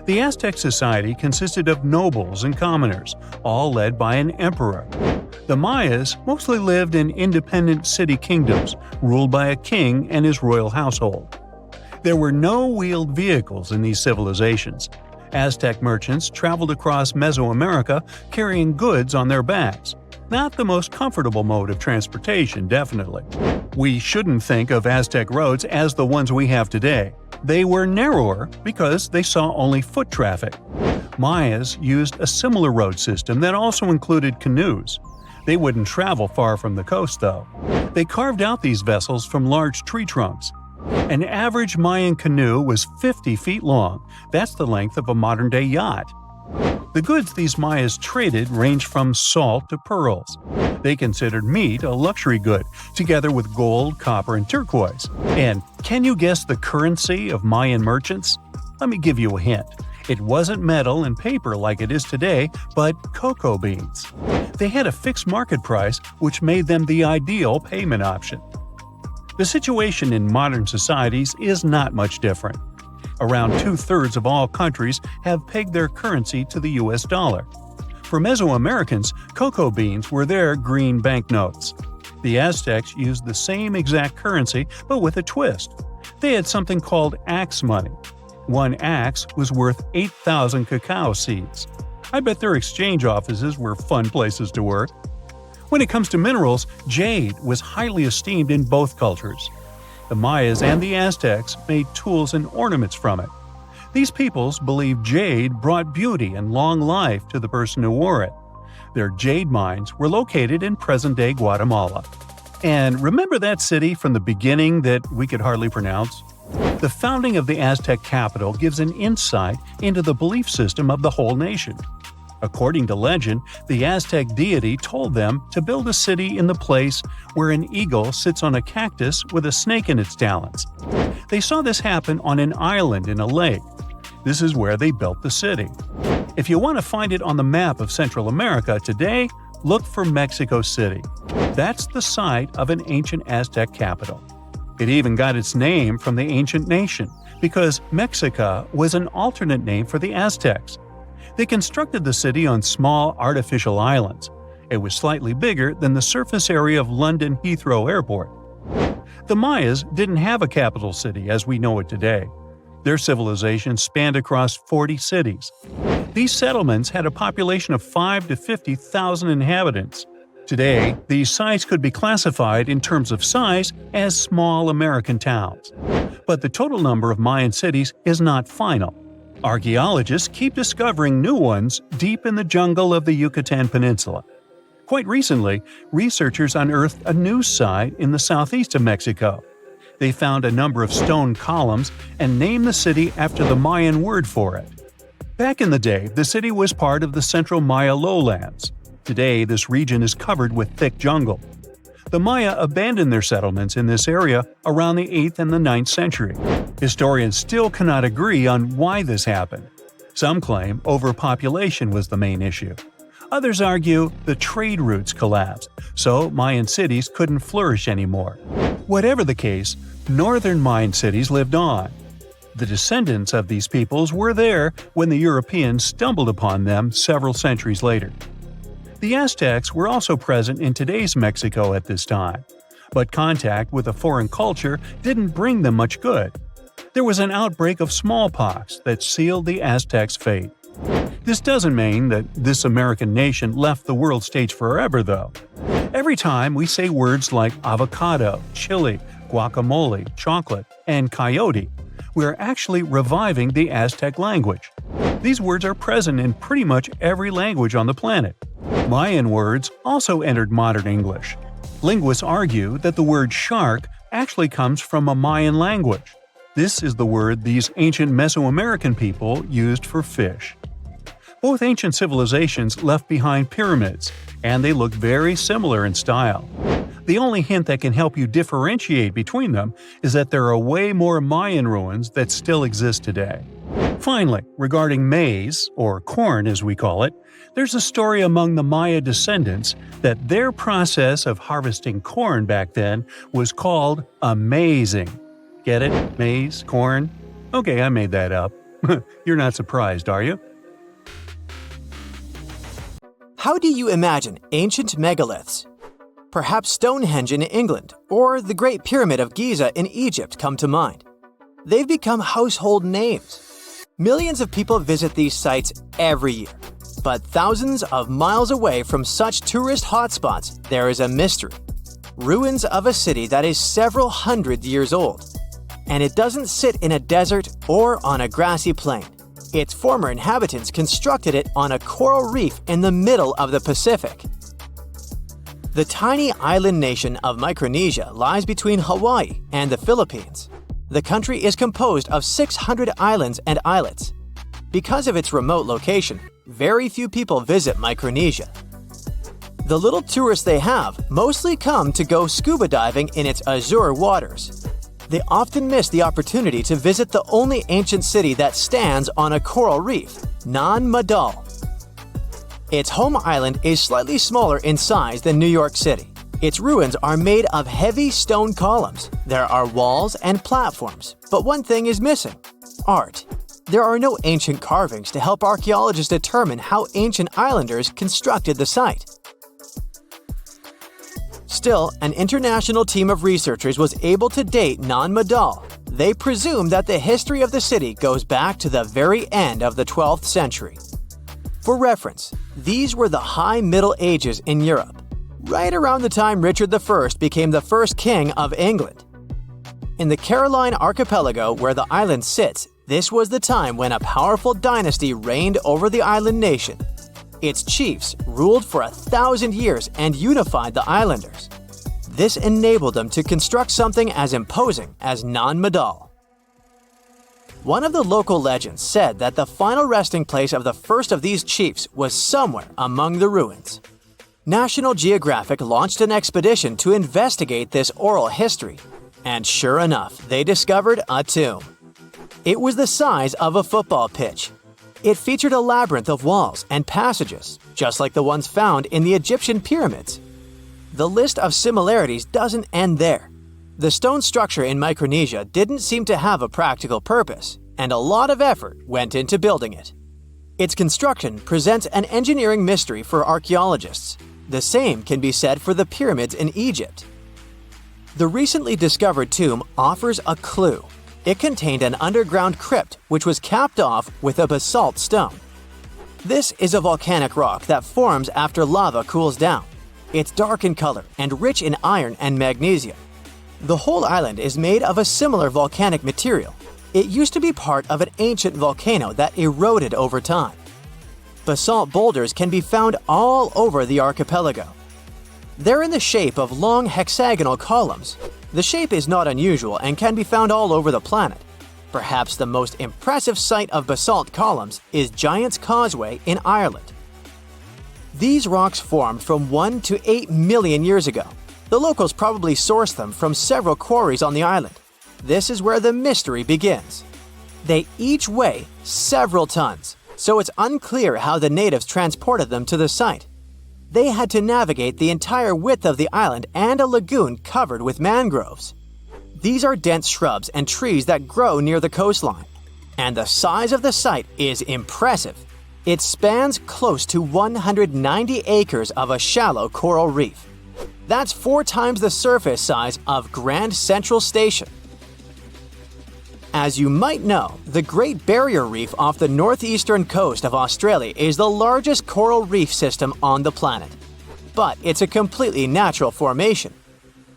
The Aztec society consisted of nobles and commoners, all led by an emperor. The Mayas mostly lived in independent city kingdoms, ruled by a king and his royal household. There were no wheeled vehicles in these civilizations. Aztec merchants traveled across Mesoamerica carrying goods on their backs. Not the most comfortable mode of transportation, definitely. We shouldn't think of Aztec roads as the ones we have today. They were narrower because they saw only foot traffic. Mayas used a similar road system that also included canoes. They wouldn't travel far from the coast, though. They carved out these vessels from large tree trunks. An average Mayan canoe was 50 feet long. That's the length of a modern-day yacht. The goods these Mayas traded ranged from salt to pearls. They considered meat a luxury good, together with gold, copper, and turquoise. And can you guess the currency of Mayan merchants? Let me give you a hint. It wasn't metal and paper like it is today, but cocoa beans. They had a fixed market price, which made them the ideal payment option. The situation in modern societies is not much different. Around 2/3 of all countries have pegged their currency to the US dollar. For Mesoamericans, cocoa beans were their green banknotes. The Aztecs used the same exact currency, but with a twist. They had something called axe money. One axe was worth 8,000 cacao seeds. I bet their exchange offices were fun places to work. When it comes to minerals, jade was highly esteemed in both cultures. The Mayas and the Aztecs made tools and ornaments from it. These peoples believed jade brought beauty and long life to the person who wore it. Their jade mines were located in present-day Guatemala. And remember that city from the beginning that we could hardly pronounce? The founding of the Aztec capital gives an insight into the belief system of the whole nation. According to legend, the Aztec deity told them to build a city in the place where an eagle sits on a cactus with a snake in its talons. They saw this happen on an island in a lake. This is where they built the city. If you want to find it on the map of Central America today, look for Mexico City. That's the site of an ancient Aztec capital. It even got its name from the ancient nation, because Mexica was an alternate name for the Aztecs. They constructed the city on small artificial islands. It was slightly bigger than the surface area of London Heathrow Airport. The Mayas didn't have a capital city as we know it today. Their civilization spanned across 40 cities. These settlements had a population of 5 to 50,000 inhabitants. Today, these sites could be classified in terms of size as small American towns. But the total number of Mayan cities is not final. Archaeologists keep discovering new ones deep in the jungle of the Yucatan Peninsula. Quite recently, researchers unearthed a new site in the southeast of Mexico. They found a number of stone columns and named the city after the Mayan word for it. Back in the day, the city was part of the central Maya lowlands. Today, this region is covered with thick jungle. The Maya abandoned their settlements in this area around the 8th and the 9th century. Historians still cannot agree on why this happened. Some claim overpopulation was the main issue. Others argue the trade routes collapsed, so Mayan cities couldn't flourish anymore. Whatever the case, northern Mayan cities lived on. The descendants of these peoples were there when the Europeans stumbled upon them several centuries later. The Aztecs were also present in today's Mexico at this time, but contact with a foreign culture didn't bring them much good. There was an outbreak of smallpox that sealed the Aztecs' fate. This doesn't mean that this American nation left the world stage forever, though. Every time we say words like avocado, chili, guacamole, chocolate, and coyote, we're actually reviving the Aztec language. These words are present in pretty much every language on the planet. Mayan words also entered modern English. Linguists argue that the word shark actually comes from a Mayan language. This is the word these ancient Mesoamerican people used for fish. Both ancient civilizations left behind pyramids, and they look very similar in style. The only hint that can help you differentiate between them is that there are way more Mayan ruins that still exist today. Finally, regarding maize, or corn as we call it, there's a story among the Maya descendants that their process of harvesting corn back then was called amazing. Get it? Maize? Corn? Okay, I made that up. You're not surprised, are you?
How do you imagine ancient megaliths? Perhaps Stonehenge in England or the Great Pyramid of Giza in Egypt come to mind. They've become household names. Millions of people visit these sites every year. But thousands of miles away from such tourist hotspots, there is a mystery. Ruins of a city that is several hundred years old. And it doesn't sit in a desert or on a grassy plain. Its former inhabitants constructed it on a coral reef in the middle of the Pacific. The tiny island nation of Micronesia lies between Hawaii and the Philippines. The country is composed of 600 islands and islets. Because of its remote location, very few people visit Micronesia. The little tourists they have mostly come to go scuba diving in its azure waters. They often miss the opportunity to visit the only ancient city that stands on a coral reef, Nan Madol. Its home island is slightly smaller in size than New York City. Its ruins are made of heavy stone columns. There are walls and platforms, but one thing is missing: art. There are no ancient carvings to help archaeologists determine how ancient islanders constructed the site. Still, an international team of researchers was able to date Nan Madol. They presume that the history of the city goes back to the very end of the 12th century. For reference, these were the High Middle Ages in Europe, right around the time Richard I became the first king of England. In the Caroline Archipelago, where the island sits, this was the time when a powerful dynasty reigned over the island nation. Its chiefs ruled for 1,000 years and unified the islanders. This enabled them to construct something as imposing as Nan Madol. One of the local legends said that the final resting place of the first of these chiefs was somewhere among the ruins. National Geographic launched an expedition to investigate this oral history, and sure enough, they discovered a tomb. It was the size of a football pitch. It featured a labyrinth of walls and passages, just like the ones found in the Egyptian pyramids. The list of similarities doesn't end there. The stone structure in Micronesia didn't seem to have a practical purpose, and a lot of effort went into building it. Its construction presents an engineering mystery for archaeologists. The same can be said for the pyramids in Egypt. The recently discovered tomb offers a clue. It contained an underground crypt which was capped off with a basalt stone. This is a volcanic rock that forms after lava cools down. It's dark in color and rich in iron and magnesium. The whole island is made of a similar volcanic material. It used to be part of an ancient volcano that eroded over time. Basalt boulders can be found all over the archipelago. They're in the shape of long hexagonal columns. The shape is not unusual and can be found all over the planet. Perhaps the most impressive sight of basalt columns is Giant's Causeway in Ireland. These rocks formed from 1 to 8 million years ago. The locals probably sourced them from several quarries on the island. This is where the mystery begins. They each weigh several tons, so it's unclear how the natives transported them to the site. They had to navigate the entire width of the island and a lagoon covered with mangroves. These are dense shrubs and trees that grow near the coastline. And the size of the site is impressive. It spans close to 190 acres of a shallow coral reef. That's 4 times the surface size of Grand Central Station. As you might know, the Great Barrier Reef off the northeastern coast of Australia is the largest coral reef system on the planet. But it's a completely natural formation.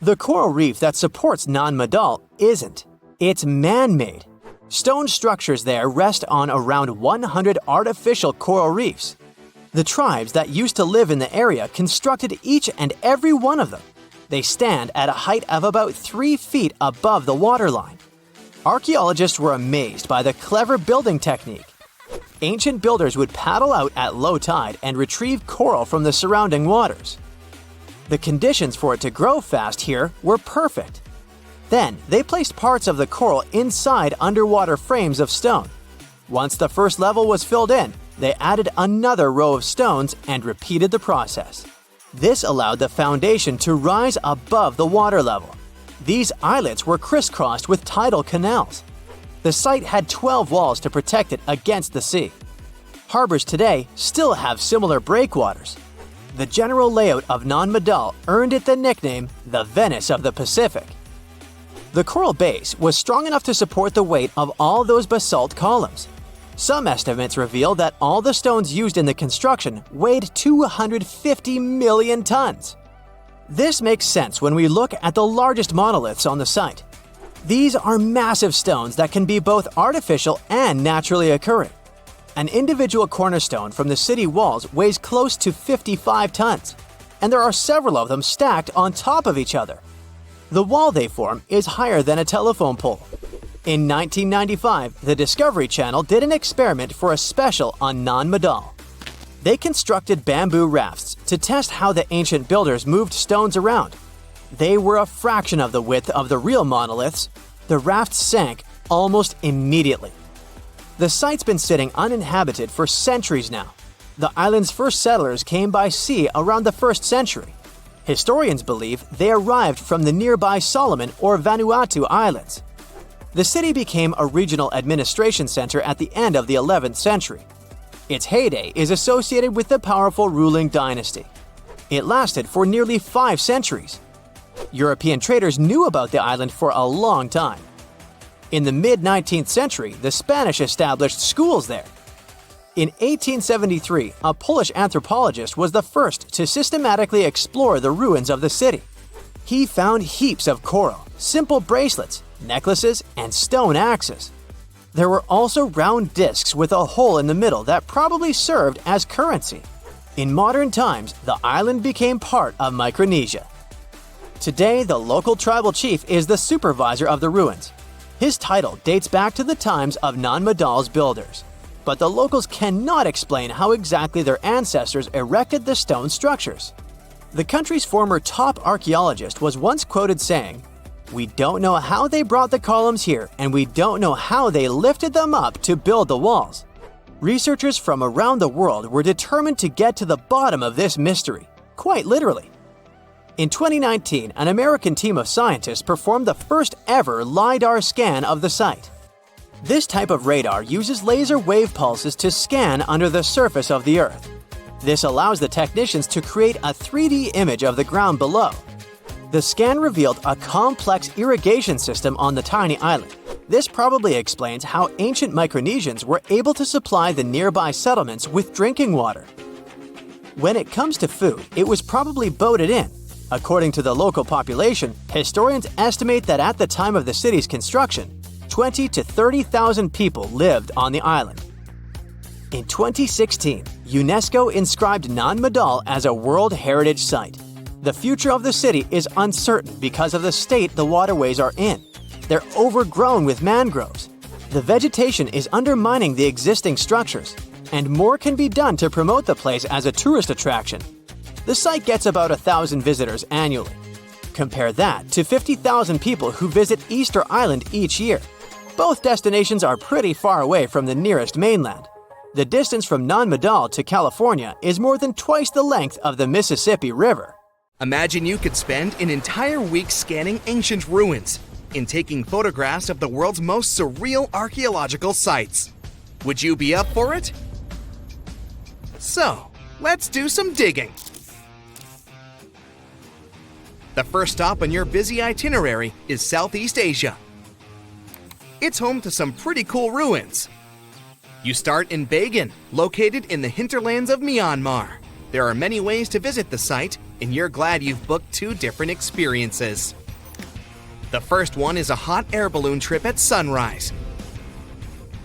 The coral reef that supports Nan Madol isn't. It's man-made. Stone structures there rest on around 100 artificial coral reefs. The tribes that used to live in the area constructed each and every one of them. They stand at a height of about 3 feet above the waterline. Archaeologists were amazed by the clever building technique. Ancient builders would paddle out at low tide and retrieve coral from the surrounding waters. The conditions for it to grow fast here were perfect. Then, they placed parts of the coral inside underwater frames of stone. Once the first level was filled in, they added another row of stones and repeated the process. This allowed the foundation to rise above the water level. These islets were crisscrossed with tidal canals. The site had 12 walls to protect it against the sea. Harbors today still have similar breakwaters. The general layout of Nan Madol earned it the nickname the Venice of the Pacific. The coral base was strong enough to support the weight of all those basalt columns. Some estimates reveal that all the stones used in the construction weighed 250 million tons. This makes sense when we look at the largest monoliths on the site. These are massive stones that can be both artificial and naturally occurring. An individual cornerstone from the city walls weighs close to 55 tons, and there are several of them stacked on top of each other. The wall they form is higher than a telephone pole. In 1995, the Discovery Channel did an experiment for a special on Nan Madol. They constructed bamboo rafts to test how the ancient builders moved stones around. They were a fraction of the width of the real monoliths. The rafts sank almost immediately. The site's been sitting uninhabited for centuries now. The island's first settlers came by sea around the 1st century. Historians believe they arrived from the nearby Solomon or Vanuatu Islands. The city became a regional administration center at the end of the 11th century. Its heyday is associated with the powerful ruling dynasty. It lasted for nearly 5 centuries. European traders knew about the island for a long time. In the mid-19th century, the Spanish established schools there. In 1873, a Polish anthropologist was the first to systematically explore the ruins of the city. He found heaps of coral, simple bracelets, necklaces, and stone axes. There were also round discs with a hole in the middle that probably served as currency. In modern times, the island became part of Micronesia. Today, the local tribal chief is the supervisor of the ruins. His title dates back to the times of Nan Madol's builders. But the locals cannot explain how exactly their ancestors erected the stone structures. The country's former top archaeologist was once quoted saying, "We don't know how they brought the columns here, and we don't know how they lifted them up to build the walls." Researchers from around the world were determined to get to the bottom of this mystery, quite literally. In 2019, an American team of scientists performed the first ever Lidar scan of the site. This type of radar uses laser wave pulses to scan under the surface of the Earth. This allows the technicians to create a 3D image of the ground below. The scan revealed a complex irrigation system on the tiny island. This probably explains how ancient Micronesians were able to supply the nearby settlements with drinking water. When it comes to food, it was probably boated in. According to the local population, historians estimate that at the time of the city's construction, 20 to 30,000 people lived on the island. In 2016, UNESCO inscribed Nan Madol as a World Heritage Site. The future of the city is uncertain because of the state the waterways are in. They're overgrown with mangroves. The vegetation is undermining the existing structures, and more can be done to promote the place as a tourist attraction. The site gets about 1,000 visitors annually. Compare that to 50,000 people who visit Easter Island each year. Both destinations are pretty far away from the nearest mainland. The distance from Nan Madol to California is more than twice the length of the Mississippi River.
Imagine you could spend an entire week scanning ancient ruins and taking photographs of the world's most surreal archaeological sites. Would you be up for it? So, let's do some digging. The first stop on your busy itinerary is Southeast Asia. It's home to some pretty cool ruins. You start in Bagan, located in the hinterlands of Myanmar. There are many ways to visit the site, and you're glad you've booked 2 different experiences. The first one is a hot air balloon trip at sunrise.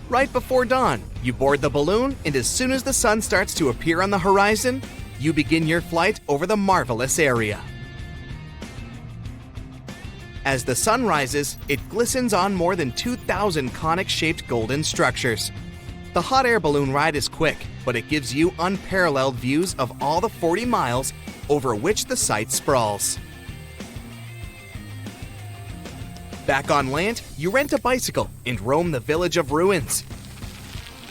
Right before dawn, you board the balloon, and as soon as the sun starts to appear on the horizon, you begin your flight over the marvelous area. As the sun rises, it glistens on more than 2,000 conic-shaped golden structures. The hot air balloon ride is quick, but it gives you unparalleled views of all the 40 miles over which the site sprawls. Back on land, you rent a bicycle and roam the village of ruins.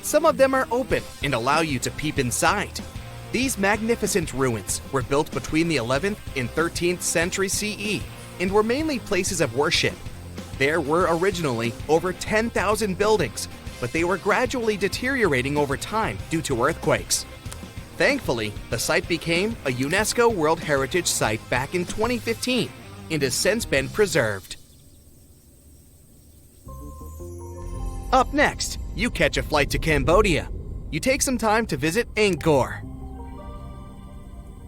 Some of them are open and allow you to peep inside. These magnificent ruins were built between the 11th and 13th century CE and were mainly places of worship. There were originally over 10,000 buildings, but they were gradually deteriorating over time due to earthquakes. Thankfully, the site became a UNESCO World Heritage Site back in 2015 and has since been preserved. Up next, you catch a flight to Cambodia. You take some time to visit Angkor,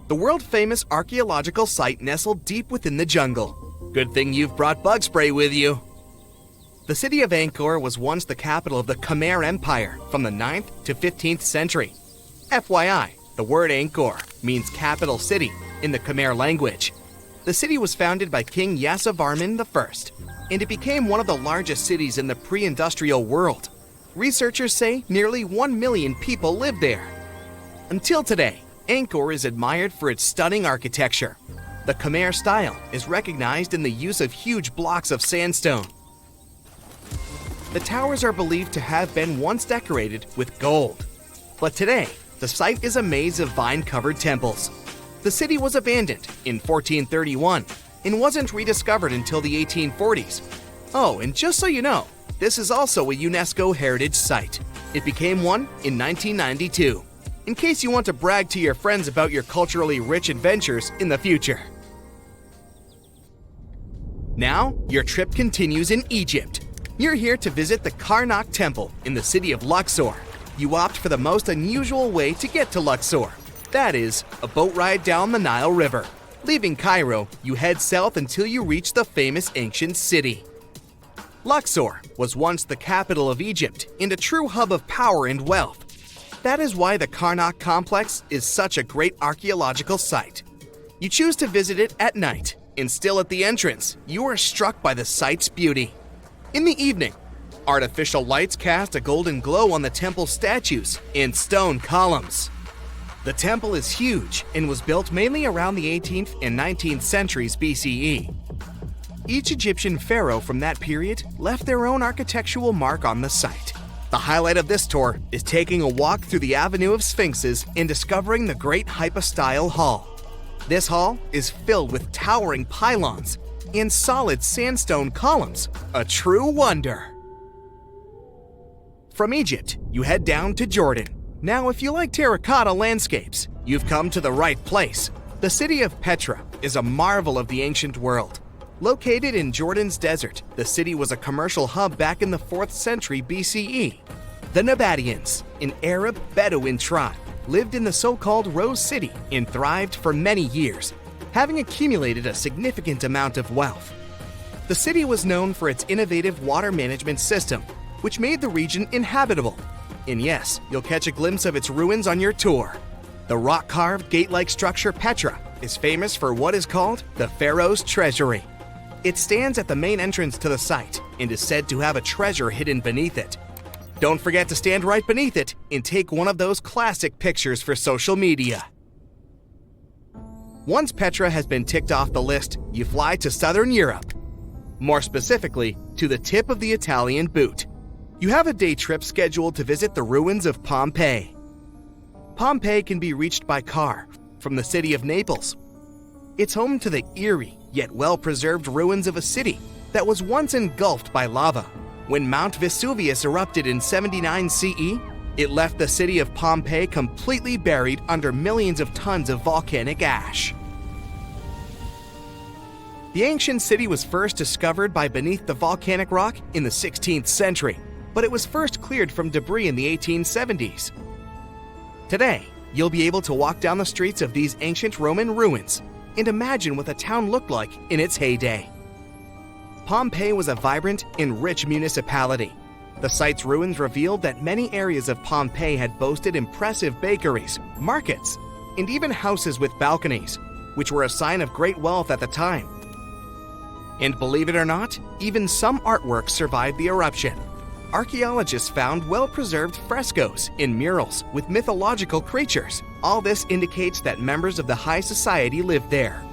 the world-famous archaeological site nestled deep within the jungle. Good thing you've brought bug spray with you. The city of Angkor was once the capital of the Khmer Empire from the 9th to 15th century. FYI, the word Angkor means capital city in the Khmer language. The city was founded by King Yasovarman I, and it became one of the largest cities in the pre-industrial world. Researchers say nearly 1 million people live there. Until today, Angkor is admired for its stunning architecture. The Khmer style is recognized in the use of huge blocks of sandstone. The towers are believed to have been once decorated with gold. But today, the site is a maze of vine-covered temples. The city was abandoned in 1431 and wasn't rediscovered until the 1840s. Oh, and just so you know, this is also a UNESCO Heritage Site. It became one in 1992. In case you want to brag to your friends about your culturally rich adventures in the future. Now, your trip continues in Egypt. You're here to visit the Karnak Temple in the city of Luxor. You opt for the most unusual way to get to Luxor. That is, a boat ride down the Nile River. Leaving Cairo, you head south until you reach the famous ancient city. Luxor was once the capital of Egypt and a true hub of power and wealth. That is why the Karnak complex is such a great archaeological site. You choose to visit it at night, and still at the entrance, you are struck by the site's beauty. In the evening, artificial lights cast a golden glow on the temple statues and stone columns. The temple is huge and was built mainly around the 18th and 19th centuries BCE. Each Egyptian pharaoh from that period left their own architectural mark on the site. The highlight of this tour is taking a walk through the Avenue of Sphinxes and discovering the Great Hypostyle Hall. This hall is filled with towering pylons and solid sandstone columns, a true wonder. From Egypt, you head down to Jordan. Now, if you like terracotta landscapes, you've come to the right place. The city of Petra is a marvel of the ancient world. Located in Jordan's desert, the city was a commercial hub back in the 4th century BCE. The Nabateans, an Arab Bedouin tribe, lived in the so-called Rose City and thrived for many years, having accumulated a significant amount of wealth. The city was known for its innovative water management system, which made the region inhabitable. And yes, you'll catch a glimpse of its ruins on your tour. The rock-carved gate-like structure Petra is famous for what is called the Pharaoh's Treasury. It stands at the main entrance to the site and is said to have a treasure hidden beneath it. Don't forget to stand right beneath it and take one of those classic pictures for social media. Once Petra has been ticked off the list, you fly to southern Europe. More specifically, to the tip of the Italian boot. You have a day trip scheduled to visit the ruins of Pompeii. Pompeii can be reached by car from the city of Naples. It's home to the eerie yet well-preserved ruins of a city that was once engulfed by lava. When Mount Vesuvius erupted in 79 CE, it left the city of Pompeii completely buried under millions of tons of volcanic ash. The ancient city was first discovered by beneath the volcanic rock in the 16th century, but it was first cleared from debris in the 1870s. Today, you'll be able to walk down the streets of these ancient Roman ruins and imagine what the town looked like in its heyday. Pompeii was a vibrant and rich municipality. The site's ruins revealed that many areas of Pompeii had boasted impressive bakeries, markets, and even houses with balconies, which were a sign of great wealth at the time. And believe it or not, even some artworks survived the eruption. Archaeologists found well-preserved frescoes and murals with mythological creatures. All this indicates that members of the high society lived there.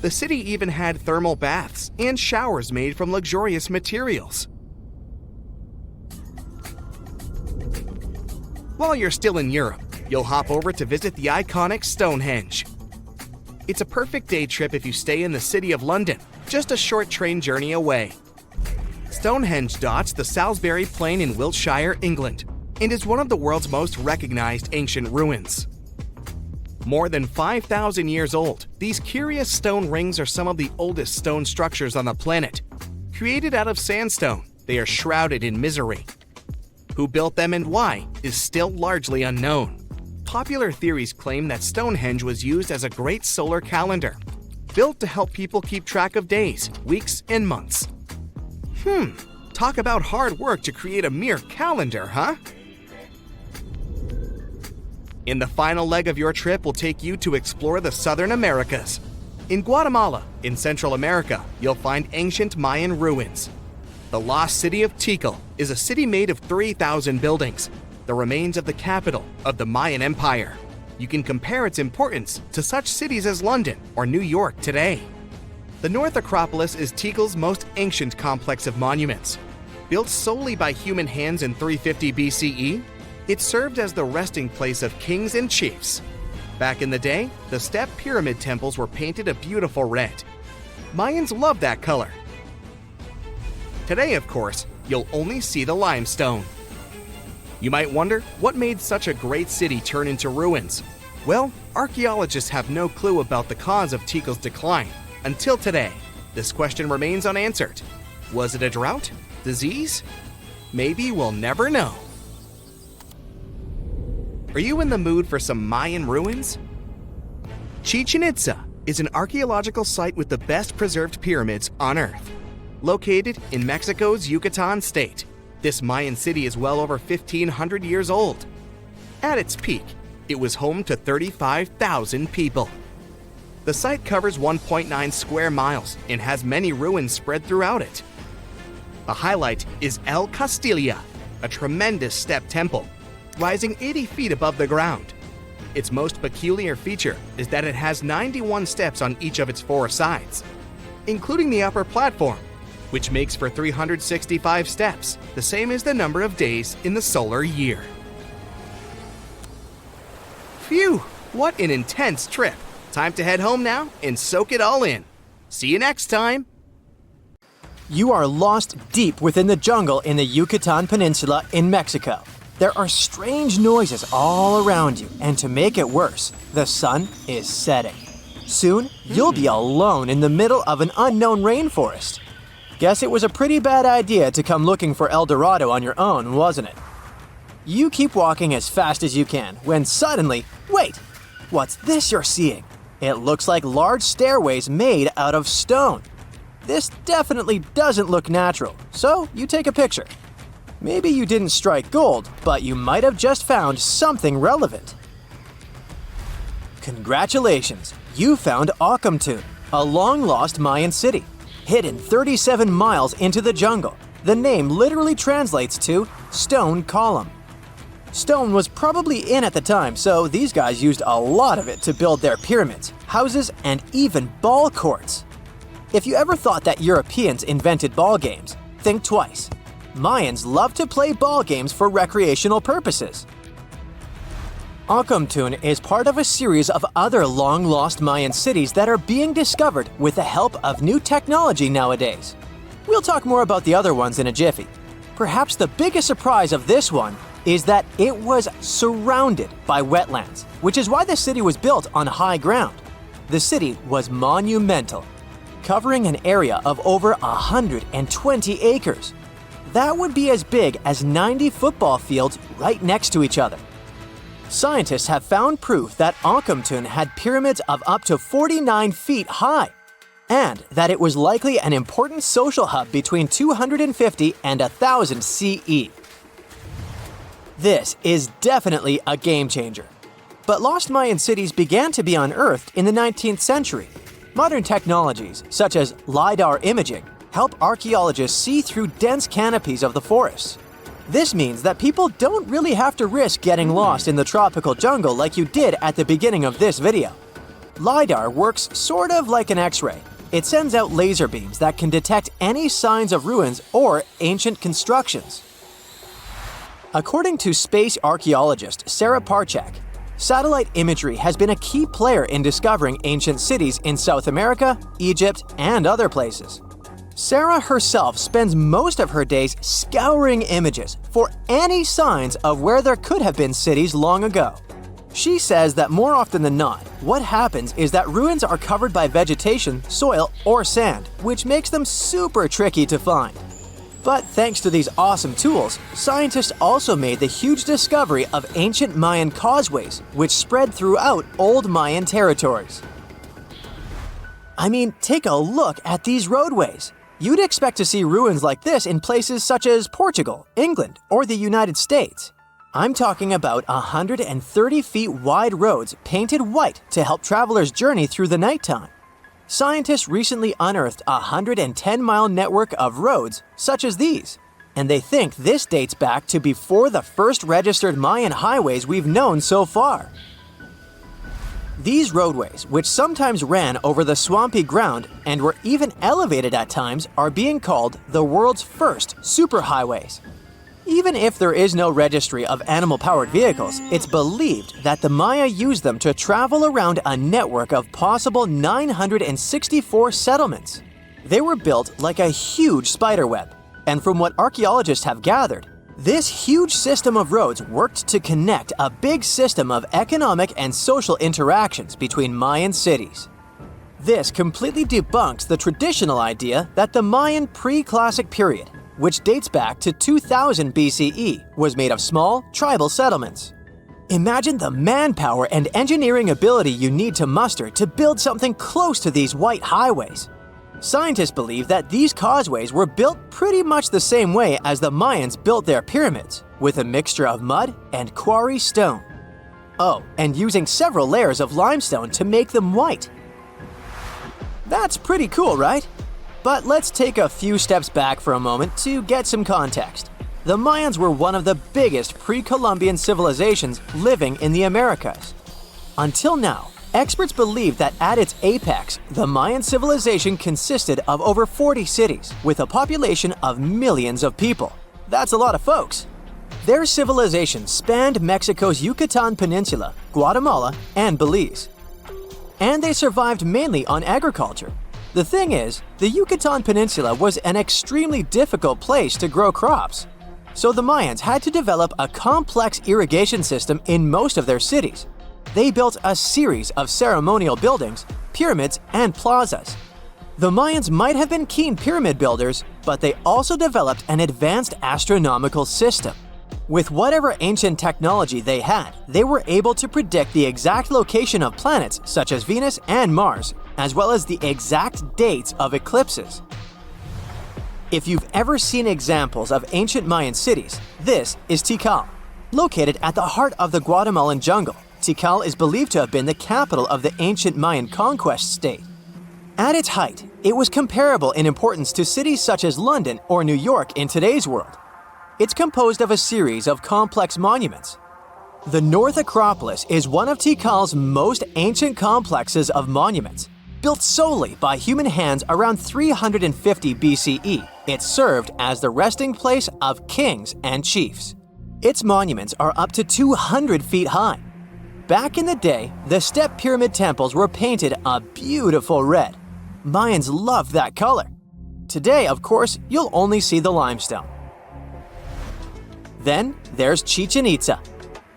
The city even had thermal baths and showers made from luxurious materials. While you're still in Europe, you'll hop over to visit the iconic Stonehenge. It's a perfect day trip if you stay in the city of London, just a short train journey away. Stonehenge dots the Salisbury Plain in Wiltshire, England, and is one of the world's most recognized ancient ruins. More than 5,000 years old, these curious stone rings are some of the oldest stone structures on the planet. Created out of sandstone, they are shrouded in misery. Who built them and why is still largely unknown. Popular theories claim that Stonehenge was used as a great solar calendar, built to help people keep track of days, weeks, and months. Talk about hard work to create a mere calendar, huh? And the final leg of your trip will take you to explore the Southern Americas. In Guatemala, in Central America, you'll find ancient Mayan ruins. The lost city of Tikal is a city made of 3,000 buildings, the remains of the capital of the Mayan Empire. You can compare its importance to such cities as London or New York today. The North Acropolis is Tikal's most ancient complex of monuments. Built solely by human hands in 350 BCE, it served as the resting place of kings and chiefs. Back in the day, the step pyramid temples were painted a beautiful red. Mayans loved that color. Today, of course, you'll only see the limestone. You might wonder what made such a great city turn into ruins. Well, archaeologists have no clue about the cause of Tikal's decline. Until today, this question remains unanswered. Was it a drought? Disease? Maybe we'll never know. Are you in the mood for some Mayan ruins? Chichen Itza is an archaeological site with the best preserved pyramids on Earth. Located in Mexico's Yucatan state, this Mayan city is well over 1,500 years old. At its peak, it was home to 35,000 people. The site covers 1.9 square miles and has many ruins spread throughout it. The highlight is El Castilla, a tremendous step temple, rising 80 feet above the ground. Its most peculiar feature is that it has 91 steps on each of its 4 sides, including the upper platform, which makes for 365 steps, the same as the number of days in the solar year. Phew, what an intense trip. Time to head home now and soak it all in. See you next time.
You are lost deep within the jungle in the Yucatan Peninsula in Mexico. There are strange noises all around you, and to make it worse, the sun is setting. Soon, you'll be alone in the middle of an unknown rainforest. Guess it was a pretty bad idea to come looking for El Dorado on your own, wasn't it? You keep walking as fast as you can when suddenly, wait! What's this you're seeing? It looks like large stairways made out of stone. This definitely doesn't look natural, so you take a picture. Maybe you didn't strike gold, but you might have just found something relevant. Congratulations, you found Akamtun, a long-lost Mayan city, hidden 37 miles into the jungle. The name literally translates to stone column. Stone was probably in at the time, so these guys used a lot of it to build their pyramids, houses, and even ball courts. If you ever thought that Europeans invented ball games, think twice. Mayans loved to play ball games for recreational purposes. Akamtun is part of a series of other long-lost Mayan cities that are being discovered with the help of new technology nowadays. We'll talk more about the other ones in a jiffy. Perhaps the biggest surprise of this one is that it was surrounded by wetlands, which is why the city was built on high ground. The city was monumental, covering an area of over 120 acres. That would be as big as 90 football fields right next to each other. Scientists have found proof that Akamtun had pyramids of up to 49 feet high, and that it was likely an important social hub between 250 and 1000 CE. This is definitely a game changer. But lost Mayan cities began to be unearthed in the 19th century. Modern technologies, such as Lidar imaging, help archaeologists see through dense canopies of the forests. This means that people don't really have to risk getting lost in the tropical jungle like you did at the beginning of this video. Lidar works sort of like an X-ray. It sends out laser beams that can detect any signs of ruins or ancient constructions. According to space archaeologist Sarah Parchak, satellite imagery has been a key player in discovering ancient cities in South America, Egypt, and other places. Sarah herself spends most of her days scouring images for any signs of where there could have been cities long ago. She says that more often than not, what happens is that ruins are covered by vegetation, soil, or sand, which makes them super tricky to find. But thanks to these awesome tools, scientists also made the huge discovery of ancient Mayan causeways, which spread throughout old Mayan territories. I mean, take a look at these roadways. You'd expect to see ruins like this in places such as Portugal, England, or the United States. I'm talking about 130 feet wide roads painted white to help travelers journey through the nighttime. Scientists recently unearthed a 110-mile network of roads such as these, and they think this dates back to before the first registered Mayan highways we've known so far. These roadways, which sometimes ran over the swampy ground and were even elevated at times, are being called the world's first superhighways. Even if there is no registry of animal-powered vehicles, it's believed that the Maya used them to travel around a network of possible 964 settlements. They were built like a huge spiderweb, and from what archaeologists have gathered, this huge system of roads worked to connect a big system of economic and social interactions between Mayan cities. This completely debunks the traditional idea that the Mayan pre-classic period, which dates back to 2000 BCE, was made of small, tribal settlements. Imagine the manpower and engineering ability you need to muster to build something close to these white highways. Scientists believe that these causeways were built pretty much the same way as the Mayans built their pyramids, with a mixture of mud and quarry stone. Oh, and using several layers of limestone to make them white. That's pretty cool, right? But let's take a few steps back for a moment to get some context. The Mayans were one of the biggest pre-Columbian civilizations living in the Americas. Until now, experts believe that at its apex, the Mayan civilization consisted of over 40 cities with a population of millions of people. That's a lot of folks. Their civilization spanned Mexico's Yucatan Peninsula, Guatemala, and Belize. And they survived mainly on agriculture. The thing is, the Yucatan Peninsula was an extremely difficult place to grow crops. So the Mayans had to develop a complex irrigation system in most of their cities. They built a series of ceremonial buildings, pyramids, and plazas. The Mayans might have been keen pyramid builders, but they also developed an advanced astronomical system. With whatever ancient technology they had, they were able to predict the exact location of planets such as Venus and Mars, as well as the exact dates of eclipses. If you've ever seen examples of ancient Mayan cities, this is Tikal. Located at the heart of the Guatemalan jungle, Tikal is believed to have been the capital of the ancient Mayan conquest state. At its height, it was comparable in importance to cities such as London or New York in today's world. It's composed of a series of complex monuments. The North Acropolis is one of Tikal's most ancient complexes of monuments. Built solely by human hands around 350 BCE, it served as the resting place of kings and chiefs. Its monuments are up to 200 feet high. Back in the day, the step pyramid temples were painted a beautiful red. Mayans loved that color. Today, of course, you'll only see the limestone. Then there's Chichen Itza.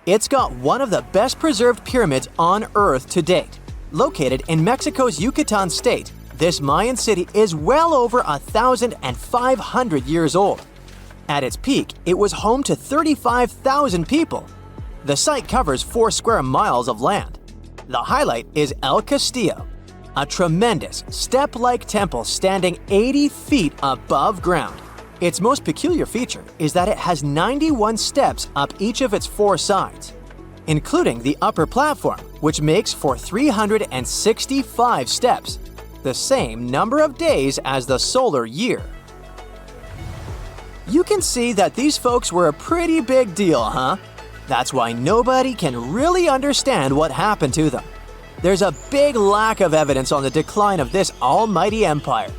It's got one of the best preserved pyramids on Earth to date. Located in Mexico's Yucatan state, this Mayan city is well over 1,500 years old. At its peak, it was home to 35,000 people. The site covers 4 square miles of land. The highlight is El Castillo, a tremendous step-like temple standing 80 feet above ground. Its most peculiar feature is that it has 91 steps up each of its 4 sides, including the upper platform, which makes for 365 steps, the same number of days as the solar year. You can see that these folks were a pretty big deal, huh? That's why nobody can really understand what happened to them. There's a big lack of evidence on the decline of this almighty empire.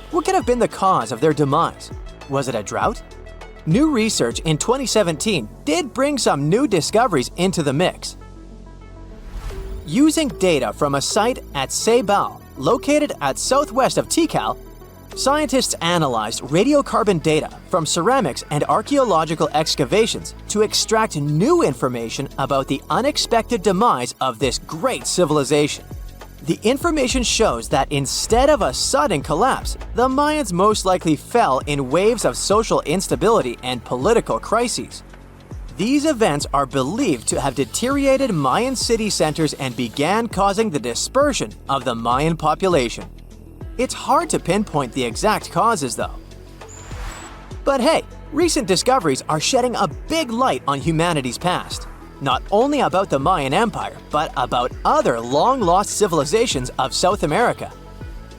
What could have been the cause of their demise? Was it a drought? New research in 2017 did bring some new discoveries into the mix. Using data from a site at Ceibal, located at southwest of Tikal, scientists analyzed radiocarbon data from ceramics and archaeological excavations to extract new information about the unexpected demise of this great civilization. The information shows that instead of a sudden collapse, the Mayans most likely fell in waves of social instability and political crises. These events are believed to have deteriorated Mayan city centers and began causing the dispersion of the Mayan population. It's hard to pinpoint the exact causes, though. But hey, recent discoveries are shedding a big light on humanity's past. Not only about the Mayan Empire, but about other long-lost civilizations of South America.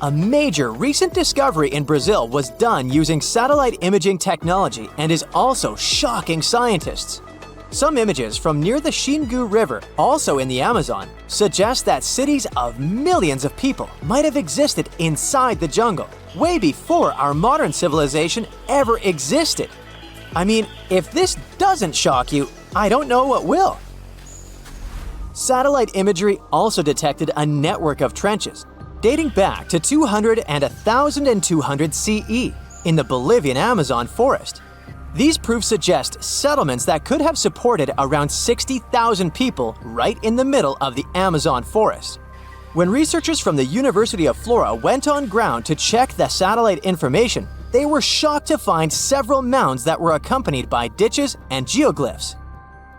A major recent discovery in Brazil was done using satellite imaging technology and is also shocking scientists. Some images from near the Xingu River, also in the Amazon, suggest that cities of millions of people might have existed inside the jungle, way before our modern civilization ever existed. I mean, if this doesn't shock you, I don't know what will. Satellite imagery also detected a network of trenches dating back to 200 and 1200 CE in the Bolivian Amazon forest. These proofs suggest settlements that could have supported around 60,000 people right in the middle of the Amazon forest. When researchers from the University of Florida went on ground to check the satellite information, they were shocked to find several mounds that were accompanied by ditches and geoglyphs.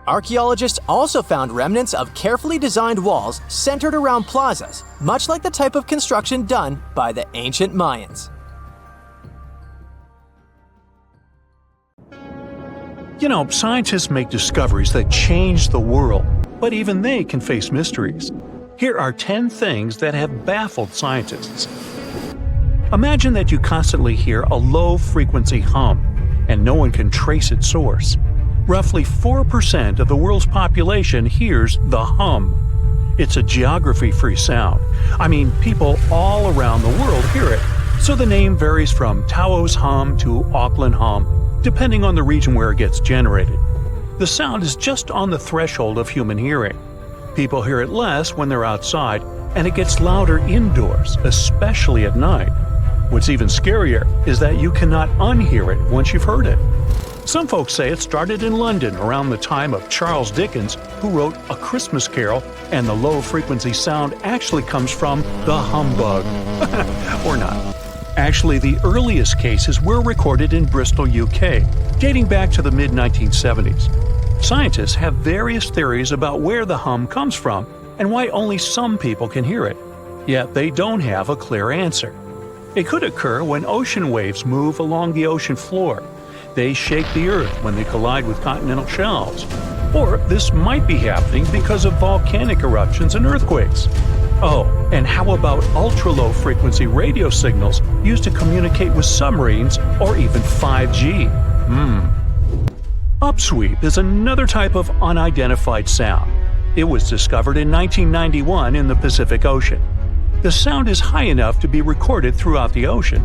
Archaeologists also found remnants of carefully designed walls centered around plazas, much like the type of construction done by the ancient Mayans.
You know, scientists make discoveries that change the world, but even they can face mysteries. Here are 10 things that have baffled scientists. Imagine that you constantly hear a low-frequency hum, and no one can trace its source. Roughly 4% of the world's population hears the hum. It's a geography-free sound. I mean, people all around the world hear it, so the name varies from Tao's hum to Auckland hum, depending on the region where it gets generated. The sound is just on the threshold of human hearing. People hear it less when they're outside, and it gets louder indoors, especially at night. What's even scarier is that you cannot unhear it once you've heard it. Some folks say it started in London around the time of Charles Dickens, who wrote A Christmas Carol, and the low-frequency sound actually comes from the humbug. Or not. Actually, the earliest cases were recorded in Bristol, UK, dating back to the mid-1970s. Scientists have various theories about where the hum comes from and why only some people can hear it, yet they don't have a clear answer. It could occur when ocean waves move along the ocean floor. They shake the Earth when they collide with continental shelves. Or this might be happening because of volcanic eruptions and earthquakes. Oh, and how about ultra-low frequency radio signals used to communicate with submarines or even 5G? Upsweep is another type of unidentified sound. It was discovered in 1991 in the Pacific Ocean. The sound is high enough to be recorded throughout the ocean.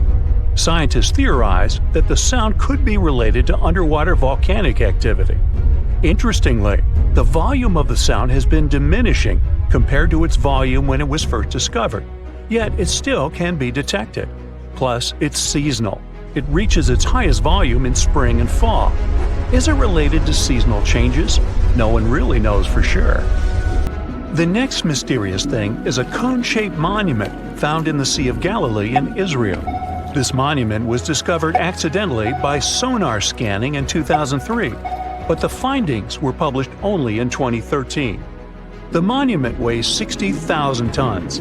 Scientists theorize that the sound could be related to underwater volcanic activity. Interestingly, the volume of the sound has been diminishing compared to its volume when it was first discovered, yet it still can be detected. Plus, it's seasonal. It reaches its highest volume in spring and fall. Is it related to seasonal changes? No one really knows for sure. The next mysterious thing is a cone-shaped monument found in the Sea of Galilee in Israel. This monument was discovered accidentally by sonar scanning in 2003, but the findings were published only in 2013. The monument weighs 60,000 tons.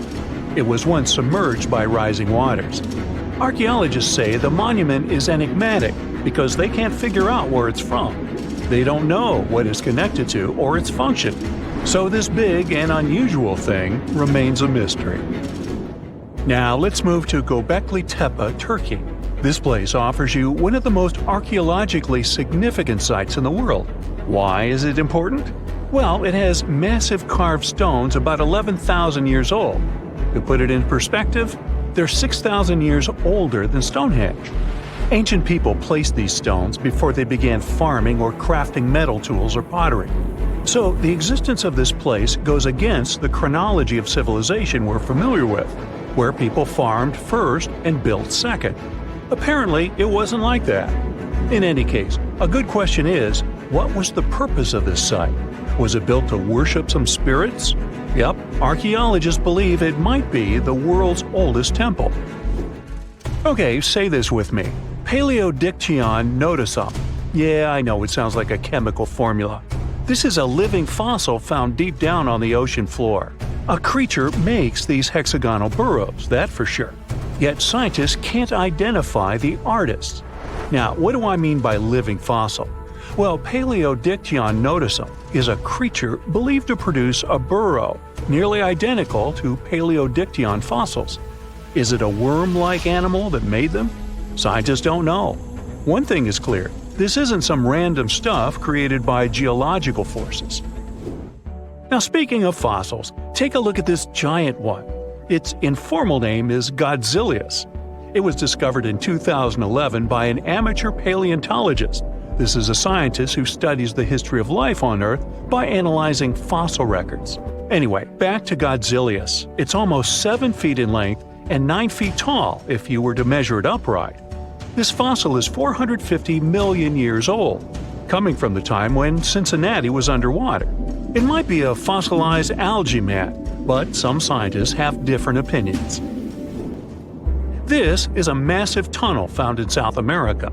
It was once submerged by rising waters. Archaeologists say the monument is enigmatic because they can't figure out where it's from. They don't know what it's connected to or its function. So this big and unusual thing remains a mystery. Now let's move to Gobekli Tepe, Turkey. This place offers you one of the most archaeologically significant sites in the world. Why is it important? Well, it has massive carved stones about 11,000 years old. To put it in perspective, they're 6,000 years older than Stonehenge. Ancient people placed these stones before they began farming or crafting metal tools or pottery. So the existence of this place goes against the chronology of civilization we're familiar with, where people farmed first and built second. Apparently, it wasn't like that. In any case, a good question is, what was the purpose of this site? Was it built to worship some spirits? Yep, archaeologists believe it might be the world's oldest temple. Okay, say this with me. Paleodictyon notusum. Yeah, I know it sounds like a chemical formula. This is a living fossil found deep down on the ocean floor. A creature makes these hexagonal burrows, that for sure. Yet scientists can't identify the artists. Now, what do I mean by living fossil? Well, Paleodictyon notusum is a creature believed to produce a burrow nearly identical to Paleodictyon fossils. Is it a worm-like animal that made them? Scientists don't know. One thing is clear. This isn't some random stuff created by geological forces. Now, speaking of fossils, take a look at this giant one. Its informal name is Godzilius. It was discovered in 2011 by an amateur paleontologist. This is a scientist who studies the history of life on Earth by analyzing fossil records. Anyway, back to Godzilius. It's almost 7 feet in length and 9 feet tall if you were to measure it upright. This fossil is 450 million years old, coming from the time when Cincinnati was underwater. It might be a fossilized algae mat, but some scientists have different opinions. This is a massive tunnel found in South America.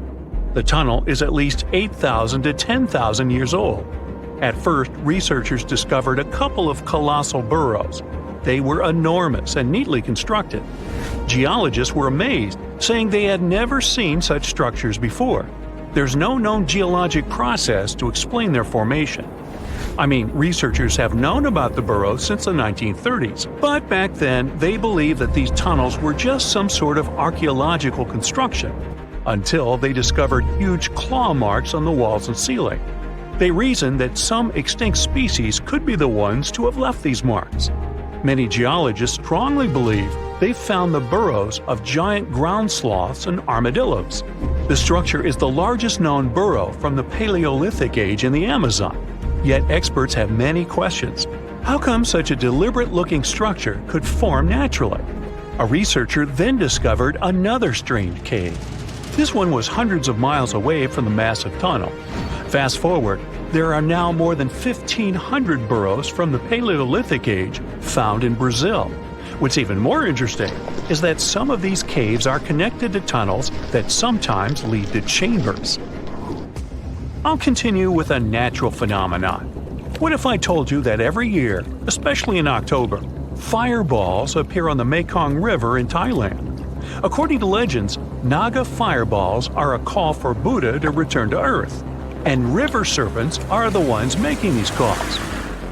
The tunnel is at least 8,000 to 10,000 years old. At first, researchers discovered a couple of colossal burrows. They were enormous and neatly constructed. Geologists were amazed, saying they had never seen such structures before. There's no known geologic process to explain their formation. I mean, researchers have known about the burrows since the 1930s, but back then they believed that these tunnels were just some sort of archaeological construction, until they discovered huge claw marks on the walls and ceiling. They reasoned that some extinct species could be the ones to have left these marks. Many geologists strongly believe they found the burrows of giant ground sloths and armadillos. The structure is the largest known burrow from the Paleolithic age in the Amazon. Yet experts have many questions. How come such a deliberate-looking structure could form naturally? A researcher then discovered another strange cave. This one was hundreds of miles away from the massive tunnel. Fast forward, there are now more than 1,500 burrows from the Paleolithic age found in Brazil. What's even more interesting is that some of these caves are connected to tunnels that sometimes lead to chambers. I'll continue with a natural phenomenon. What if I told you that every year, especially in October, fireballs appear on the Mekong River in Thailand? According to legends, Naga fireballs are a call for Buddha to return to Earth, and river serpents are the ones making these calls.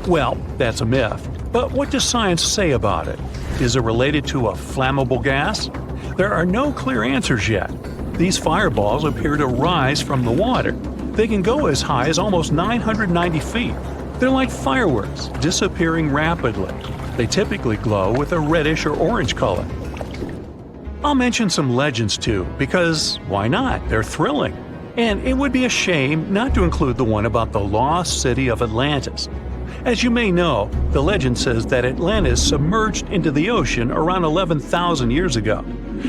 Well, that's a myth, but what does science say about it? Is it related to a flammable gas? There are no clear answers yet. These fireballs appear to rise from the water. They can go as high as almost 990 feet. They're like fireworks, disappearing rapidly. They typically glow with a reddish or orange color. I'll mention some legends too, because why not? They're thrilling. And it would be a shame not to include the one about the lost city of Atlantis. As you may know, the legend says that Atlantis submerged into the ocean around 11,000 years ago.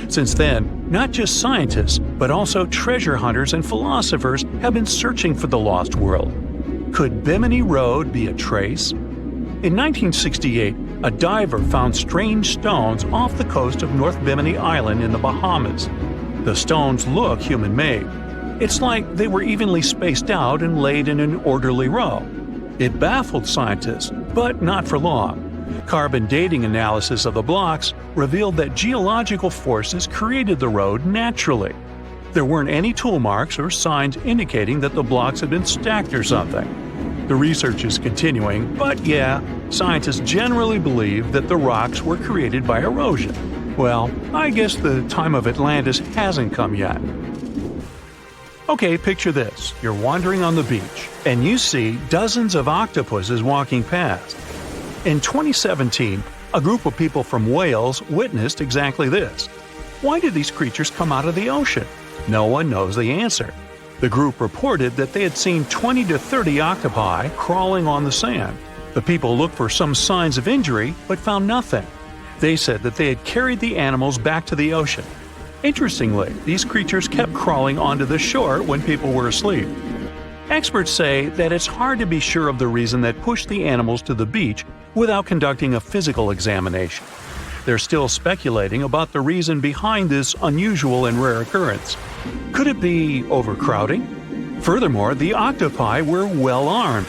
Since then, not just scientists, but also treasure hunters and philosophers have been searching for the lost world. Could Bimini Road be a trace? In 1968, a diver found strange stones off the coast of North Bimini Island in the Bahamas. The stones look human-made. It's like they were evenly spaced out and laid in an orderly row. It baffled scientists, but not for long. Carbon dating analysis of the blocks revealed that geological forces created the road naturally. There weren't any tool marks or signs indicating that the blocks had been stacked or something. The research is continuing, but yeah, scientists generally believe that the rocks were created by erosion. Well, I guess the time of Atlantis hasn't come yet. Okay, picture this. You're wandering on the beach, and you see dozens of octopuses walking past. In 2017, a group of people from Wales witnessed exactly this. Why did these creatures come out of the ocean? No one knows the answer. The group reported that they had seen 20 to 30 octopi crawling on the sand. The people looked for some signs of injury, but found nothing. They said that they had carried the animals back to the ocean. Interestingly, these creatures kept crawling onto the shore when people were asleep. Experts say that it's hard to be sure of the reason that pushed the animals to the beach without conducting a physical examination. They're still speculating about the reason behind this unusual and rare occurrence. Could it be overcrowding? Furthermore, the octopi were well armed.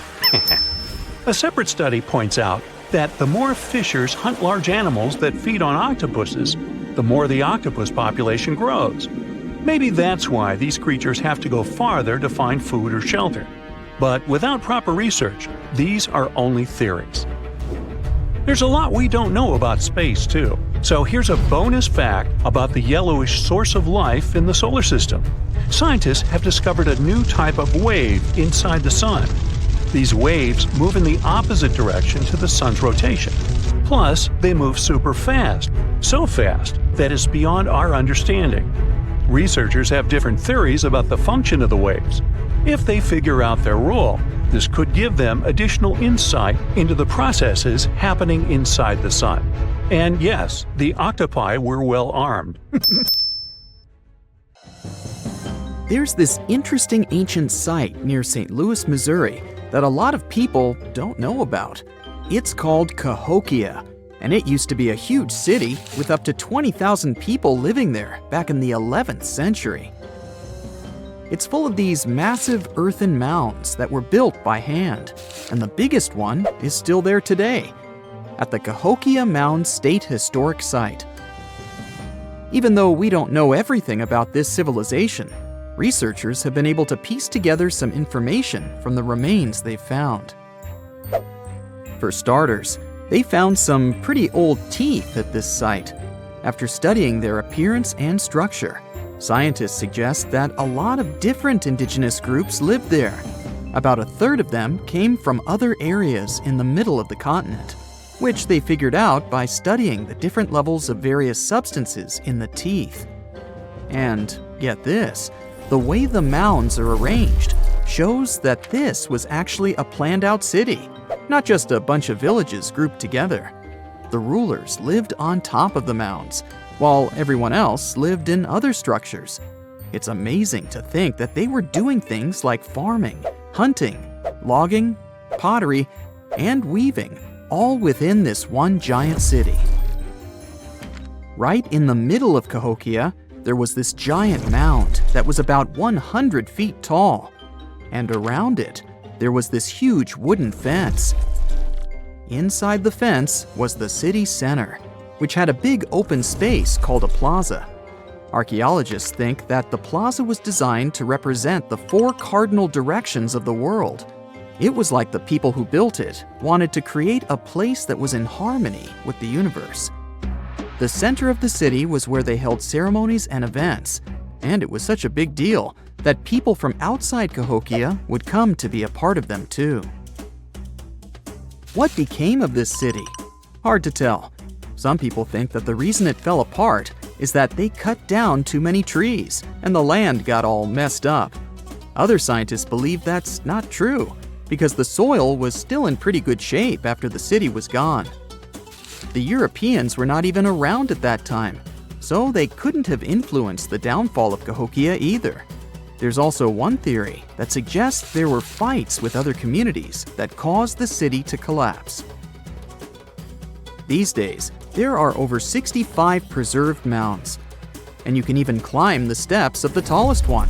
A separate study points out that the more fishers hunt large animals that feed on octopuses, the more the octopus population grows. Maybe that's why these creatures have to go farther to find food or shelter. But without proper research, these are only theories. There's a lot we don't know about space, too. So here's a bonus fact about the yellowish source of life in the solar system. Scientists have discovered a new type of wave inside the sun. These waves move in the opposite direction to the sun's rotation. Plus, they move super fast, so fast that it's beyond our understanding. Researchers have different theories about the function of the waves. If they figure out their role, this could give them additional insight into the processes happening inside the sun. And yes, the octopi were well armed.
There's this interesting ancient site near St. Louis, Missouri, that a lot of people don't know about. It's called Cahokia, and it used to be a huge city with up to 20,000 people living there back in the 11th century. It's full of these massive earthen mounds that were built by hand, and the biggest one is still there today, at the Cahokia Mound State Historic Site. Even though we don't know everything about this civilization, researchers have been able to piece together some information from the remains they've found. For starters, they found some pretty old teeth at this site. After studying their appearance and structure, scientists suggest that a lot of different indigenous groups lived there. About a third of them came from other areas in the middle of the continent, which they figured out by studying the different levels of various substances in the teeth. And get this, the way the mounds are arranged shows that this was actually a planned-out city, not just a bunch of villages grouped together. The rulers lived on top of the mounds, while everyone else lived in other structures. It's amazing to think that they were doing things like farming, hunting, logging, pottery, and weaving, all within this one giant city. Right in the middle of Cahokia, there was this giant mound that was about 100 feet tall, and around it, there was this huge wooden fence. Inside the fence was the city center, which had a big open space called a plaza. Archaeologists think that the plaza was designed to represent the 4 cardinal directions of the world. It was like the people who built it wanted to create a place that was in harmony with the universe. The center of the city was where they held ceremonies and events, and it was such a big deal that people from outside Cahokia would come to be a part of them too. What became of this city? Hard to tell. Some people think that the reason it fell apart is that they cut down too many trees and the land got all messed up. Other scientists believe that's not true, because the soil was still in pretty good shape after the city was gone. The Europeans were not even around at that time, so they couldn't have influenced the downfall of Cahokia either. There's also one theory that suggests there were fights with other communities that caused the city to collapse. These days, there are over 65 preserved mounds, and you can even climb the steps of the tallest one.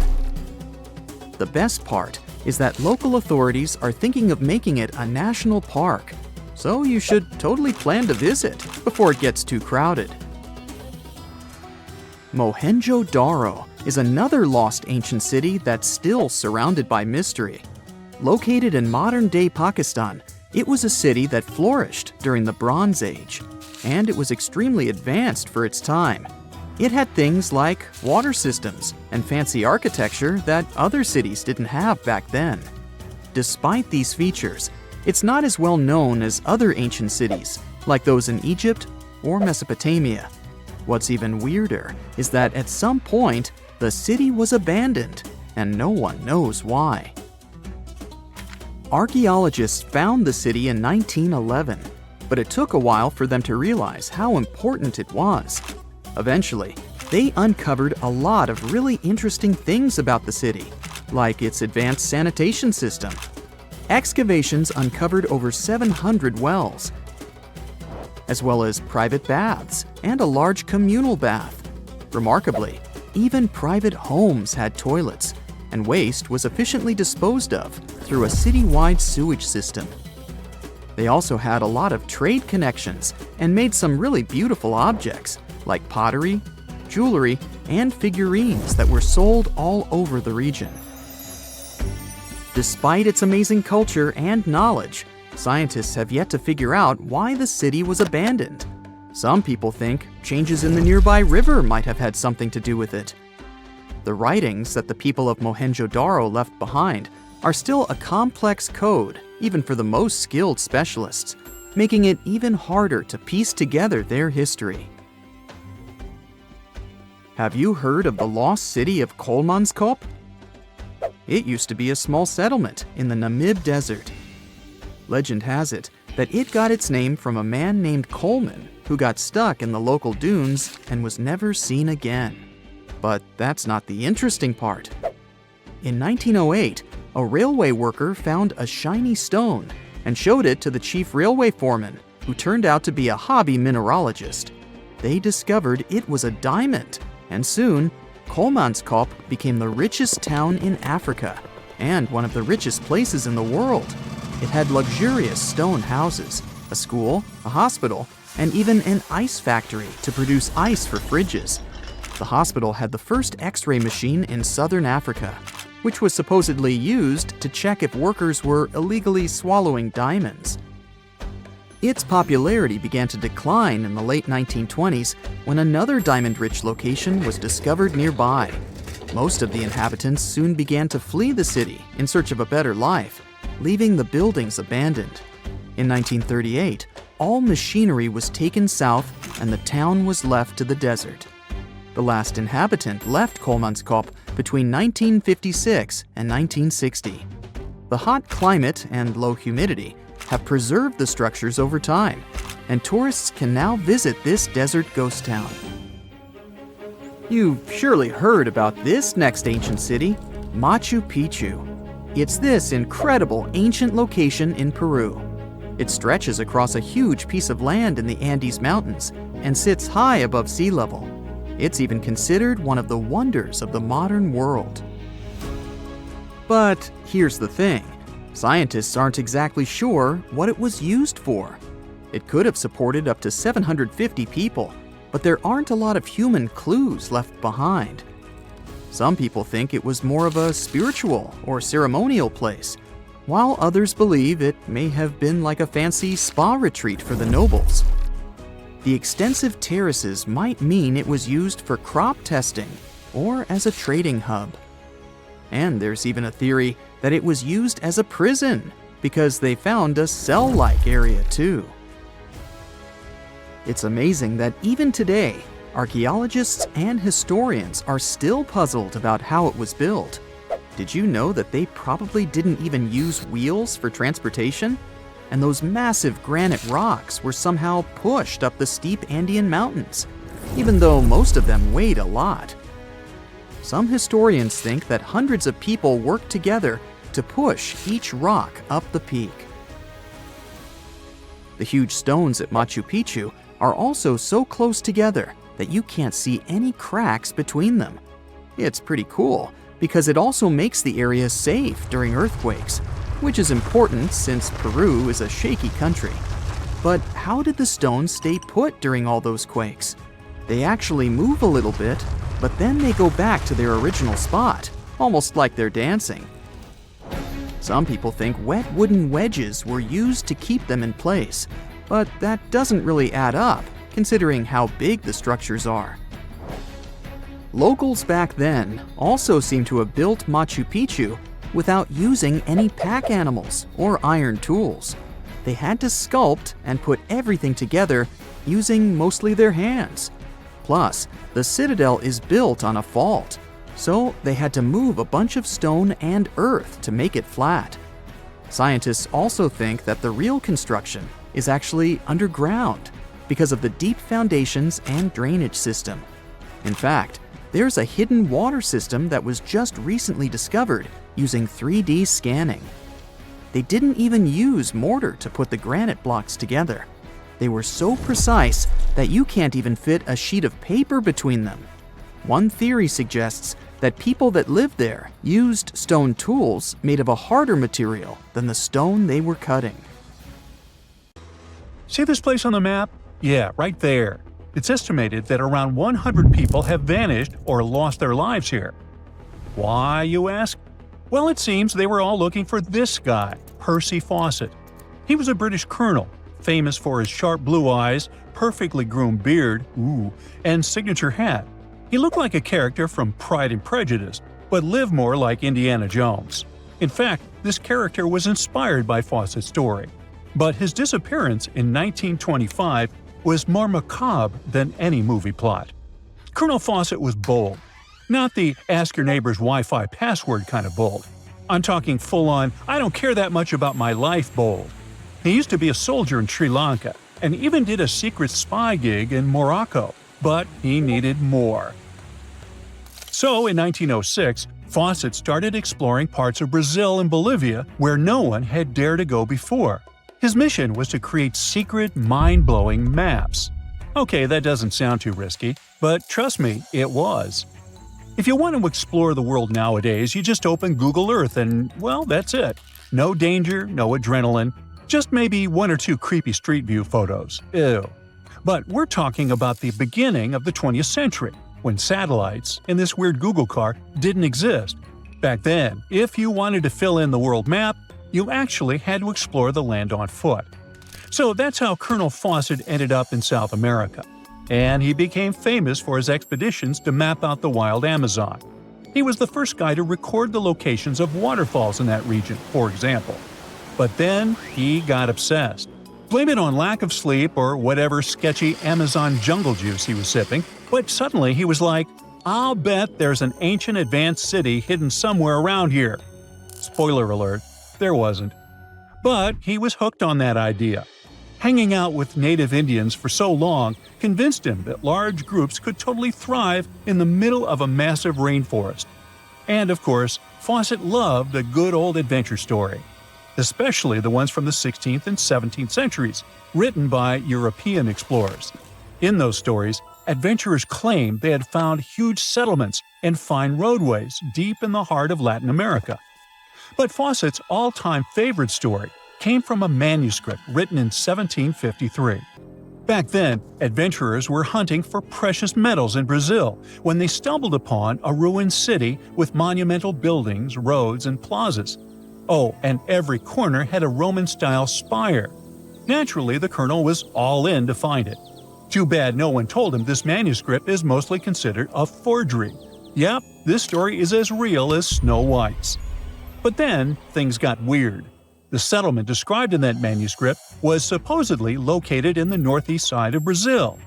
The best part is that local authorities are thinking of making it a national park, so you should totally plan to visit before it gets too crowded. Mohenjo Daro is another lost ancient city that's still surrounded by mystery. Located in modern-day Pakistan, it was a city that flourished during the Bronze Age, and it was extremely advanced for its time. It had things like water systems and fancy architecture that other cities didn't have back then. Despite these features, it's not as well known as other ancient cities, like those in Egypt or Mesopotamia. What's even weirder is that at some point, the city was abandoned, and no one knows why. Archaeologists found the city in 1911, but it took a while for them to realize how important it was. Eventually, they uncovered a lot of really interesting things about the city, like its advanced sanitation system. Excavations uncovered over 700 wells, as well as private baths and a large communal bath. Remarkably, even private homes had toilets, and waste was efficiently disposed of through a citywide sewage system. They also had a lot of trade connections and made some really beautiful objects, like pottery, jewelry, and figurines that were sold all over the region. Despite its amazing culture and knowledge, scientists have yet to figure out why the city was abandoned. Some people think changes in the nearby river might have had something to do with it. The writings that the people of Mohenjo Daro left behind are still a complex code, even for the most skilled specialists, making it even harder to piece together their history. Have you heard of the lost city of Kolmanskop? It used to be a small settlement in the Namib Desert. Legend has it that it got its name from a man named Coleman who got stuck in the local dunes and was never seen again. But that's not the interesting part. In 1908, a railway worker found a shiny stone and showed it to the chief railway foreman, who turned out to be a hobby mineralogist. They discovered it was a diamond, and soon, Kolmanskop became the richest town in Africa and one of the richest places in the world. It had luxurious stone houses, a school, a hospital, and even an ice factory to produce ice for fridges. The hospital had the first X-ray machine in southern Africa, which was supposedly used to check if workers were illegally swallowing diamonds. Its popularity began to decline in the late 1920s when another diamond-rich location was discovered nearby. Most of the inhabitants soon began to flee the city in search of a better life, leaving the buildings abandoned. In 1938, all machinery was taken south and the town was left to the desert. The last inhabitant left Kolmanskop between 1956 and 1960. The hot climate and low humidity have preserved the structures over time, and tourists can now visit this desert ghost town. You've surely heard about this next ancient city, Machu Picchu. It's this incredible ancient location in Peru. It stretches across a huge piece of land in the Andes Mountains and sits high above sea level. It's even considered one of the wonders of the modern world. But here's the thing. Scientists aren't exactly sure what it was used for. It could have supported up to 750 people, but there aren't a lot of human clues left behind. Some people think it was more of a spiritual or ceremonial place, while others believe it may have been like a fancy spa retreat for the nobles. The extensive terraces might mean it was used for crop testing or as a trading hub. And there's even a theory that it was used as a prison because they found a cell-like area too. It's amazing that even today, archaeologists and historians are still puzzled about how it was built. Did you know that they probably didn't even use wheels for transportation? And those massive granite rocks were somehow pushed up the steep Andean mountains, even though most of them weighed a lot. Some historians think that hundreds of people worked together to push each rock up the peak. The huge stones at Machu Picchu are also so close together that you can't see any cracks between them. It's pretty cool because it also makes the area safe during earthquakes, which is important since Peru is a shaky country. But how did the stones stay put during all those quakes? They actually move a little bit, but then they go back to their original spot, almost like they're dancing. Some people think wet wooden wedges were used to keep them in place, but that doesn't really add up, considering how big the structures are. Locals back then also seem to have built Machu Picchu without using any pack animals or iron tools. They had to sculpt and put everything together using mostly their hands. Plus, the citadel is built on a fault, so they had to move a bunch of stone and earth to make it flat. Scientists also think that the real construction is actually underground because of the deep foundations and drainage system. In fact, there's a hidden water system that was just recently discovered using 3D scanning. They didn't even use mortar to put the granite blocks together. They were so precise that you can't even fit a sheet of paper between them. One theory suggests that people that lived there used stone tools made of a harder material than the stone they were cutting.
See this place on the map? Yeah, right there. It's estimated that around 100 people have vanished or lost their lives here. Why, you ask? Well, it seems they were all looking for this guy, Percy Fawcett. He was a British colonel, famous for his sharp blue eyes, perfectly groomed beard, and signature hat. He looked like a character from Pride and Prejudice, but lived more like Indiana Jones. In fact, this character was inspired by Fawcett's story. But his disappearance in 1925 was more macabre than any movie plot. Colonel Fawcett was bold. Not the ask your neighbor's Wi-Fi password kind of bold. I'm talking full-on, I don't care that much about my life bold. He used to be a soldier in Sri Lanka and even did a secret spy gig in Morocco, but he needed more. So in 1906, Fawcett started exploring parts of Brazil and Bolivia where no one had dared to go before. His mission was to create secret, mind-blowing maps. Okay, that doesn't sound too risky, but trust me, it was. If you want to explore the world nowadays, you just open Google Earth and, well, that's it. No danger, no adrenaline, just maybe one or two creepy street view photos. Ew. But we're talking about the beginning of the 20th century, when satellites, and this weird Google car, didn't exist. Back then, if you wanted to fill in the world map, you actually had to explore the land on foot. So that's how Colonel Fawcett ended up in South America. And he became famous for his expeditions to map out the wild Amazon. He was the first guy to record the locations of waterfalls in that region, for example. But then he got obsessed. Blame it on lack of sleep or whatever sketchy Amazon jungle juice he was sipping, but suddenly he was like, I'll bet there's an ancient advanced city hidden somewhere around here. Spoiler alert, there wasn't. But he was hooked on that idea. Hanging out with native Indians for so long convinced him that large groups could totally thrive in the middle of a massive rainforest. And of course, Fawcett loved a good old adventure story, especially the ones from the 16th and 17th centuries, written by European explorers. In those stories, adventurers claimed they had found huge settlements and fine roadways deep in the heart of Latin America. But Fawcett's all-time favorite story came from a manuscript written in 1753. Back then, adventurers were hunting for precious metals in Brazil when they stumbled upon a ruined city with monumental buildings, roads, and plazas. Oh, and every corner had a Roman-style spire. Naturally, the colonel was all in to find it. Too bad no one told him this manuscript is mostly considered a forgery. Yep, this story is as real as Snow White's. But then, things got weird. The settlement described in that manuscript was supposedly located in the northeast side of Brazil.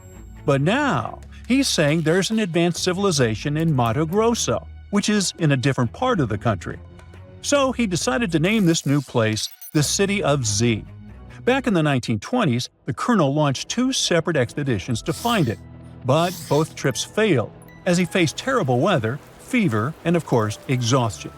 But now, he's saying there's an advanced civilization in Mato Grosso, which is in a different part of the country. So he decided to name this new place the City of Z. Back in the 1920s, the colonel launched 2 separate expeditions to find it, but both trips failed, as he faced terrible weather, fever, and of course, exhaustion.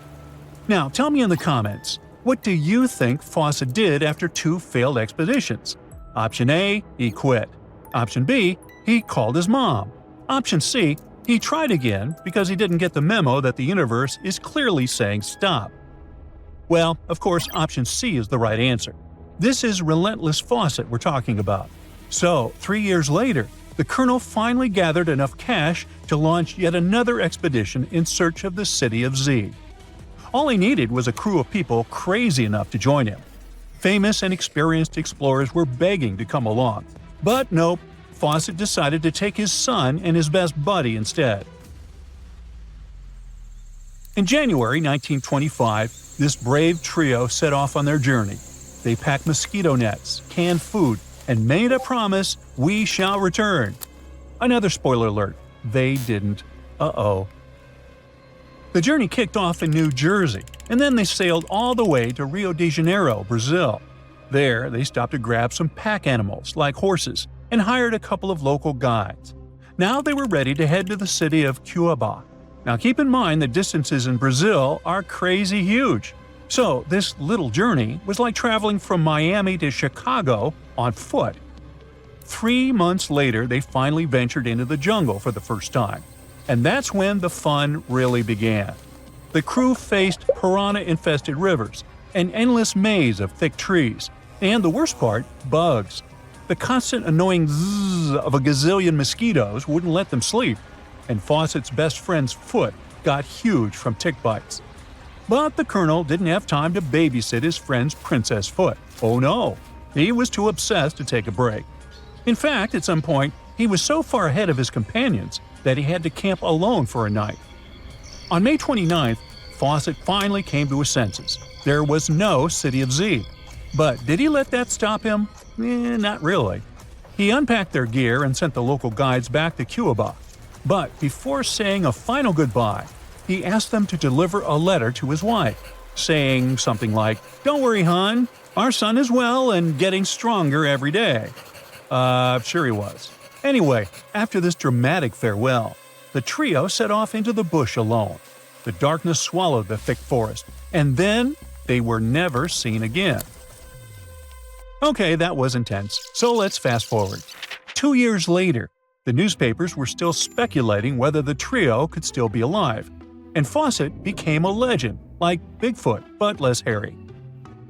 Now, tell me in the comments, what do you think Fawcett did after 2 failed expeditions? Option A, he quit. Option B, he called his mom. Option C, he tried again because he didn't get the memo that the universe is clearly saying stop. Well, of course, option C is the right answer. This is relentless Fawcett we're talking about. So, 3 years later, the colonel finally gathered enough cash to launch yet another expedition in search of the City of Z. All he needed was a crew of people crazy enough to join him. Famous and experienced explorers were begging to come along. But nope, Fawcett decided to take his son and his best buddy instead. In January 1925, this brave trio set off on their journey. They packed mosquito nets, canned food, and made a promise, we shall return. Another spoiler alert, they didn't. Uh-oh. The journey kicked off in New Jersey, and then they sailed all the way to Rio de Janeiro, Brazil. There, they stopped to grab some pack animals, like horses, and hired a couple of local guides. Now they were ready to head to the city of Cuiabá. Now keep in mind the distances in Brazil are crazy huge. So this little journey was like traveling from Miami to Chicago on foot. 3 months later, they finally ventured into the jungle for the first time. And that's when the fun really began. The crew faced piranha-infested rivers, an endless maze of thick trees, and the worst part, bugs. The constant annoying zzz of a gazillion mosquitoes wouldn't let them sleep, and Fawcett's best friend's foot got huge from tick bites. But the colonel didn't have time to babysit his friend's princess foot. Oh no, he was too obsessed to take a break. In fact, at some point, he was so far ahead of his companions that he had to camp alone for a night. On May 29th, Fawcett finally came to his senses. There was no City of Z. But did he let that stop him? Not really. He unpacked their gear and sent the local guides back to Cuiabá. But before saying a final goodbye, he asked them to deliver a letter to his wife, saying something like, "Don't worry, hon, our son is well and getting stronger every day." Sure he was. Anyway, after this dramatic farewell, the trio set off into the bush alone. The darkness swallowed the thick forest, and then they were never seen again. Okay, that was intense, so let's fast forward. 2 years later, the newspapers were still speculating whether the trio could still be alive, and Fawcett became a legend, like Bigfoot, but less hairy.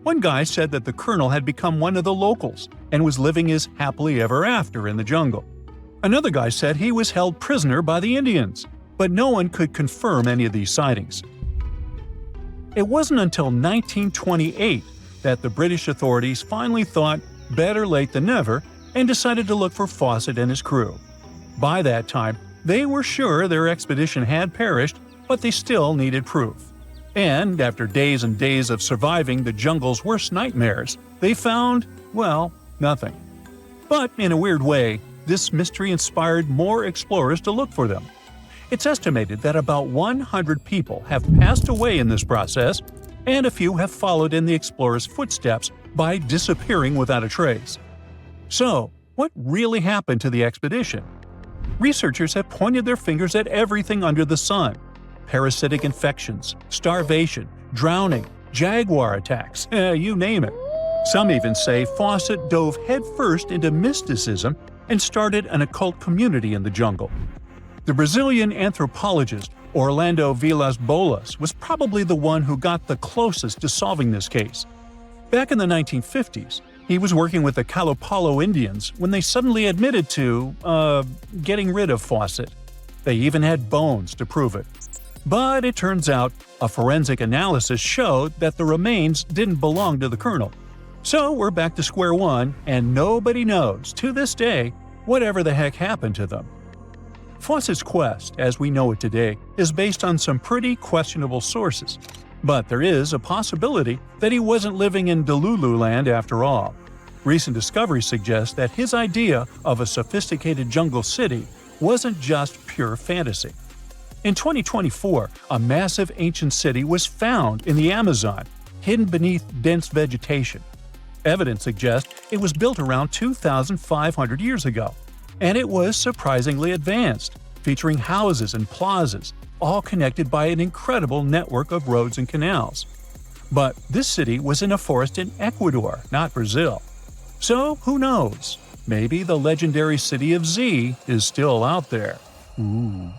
One guy said that the colonel had become one of the locals and was living his happily ever after in the jungle. Another guy said he was held prisoner by the Indians, but no one could confirm any of these sightings. It wasn't until 1928 that the British authorities finally thought, better late than never, and decided to look for Fawcett and his crew. By that time, they were sure their expedition had perished, but they still needed proof. And after days and days of surviving the jungle's worst nightmares, they found, well, nothing. But in a weird way, this mystery inspired more explorers to look for them. It's estimated that about 100 people have passed away in this process, and a few have followed in the explorers' footsteps by disappearing without a trace. So, what really happened to the expedition? Researchers have pointed their fingers at everything under the sun: parasitic infections, starvation, drowning, jaguar attacks, you name it. Some even say Fawcett dove headfirst into mysticism and started an occult community in the jungle. The Brazilian anthropologist Orlando Vilas-Boas was probably the one who got the closest to solving this case. Back in the 1950s, he was working with the Kalapalo Indians when they suddenly admitted to, getting rid of Fawcett. They even had bones to prove it. But it turns out a forensic analysis showed that the remains didn't belong to the colonel. So we're back to square one, and nobody knows, to this day, whatever the heck happened to them. Fawcett's quest, as we know it today, is based on some pretty questionable sources. But there is a possibility that he wasn't living in Delulu land after all. Recent discoveries suggest that his idea of a sophisticated jungle city wasn't just pure fantasy. In 2024, a massive ancient city was found in the Amazon, hidden beneath dense vegetation. Evidence suggests it was built around 2,500 years ago, and it was surprisingly advanced, featuring houses and plazas, all connected by an incredible network of roads and canals. But this city was in a forest in Ecuador, not Brazil. So who knows? Maybe the legendary city of Z is still out there. Ooh.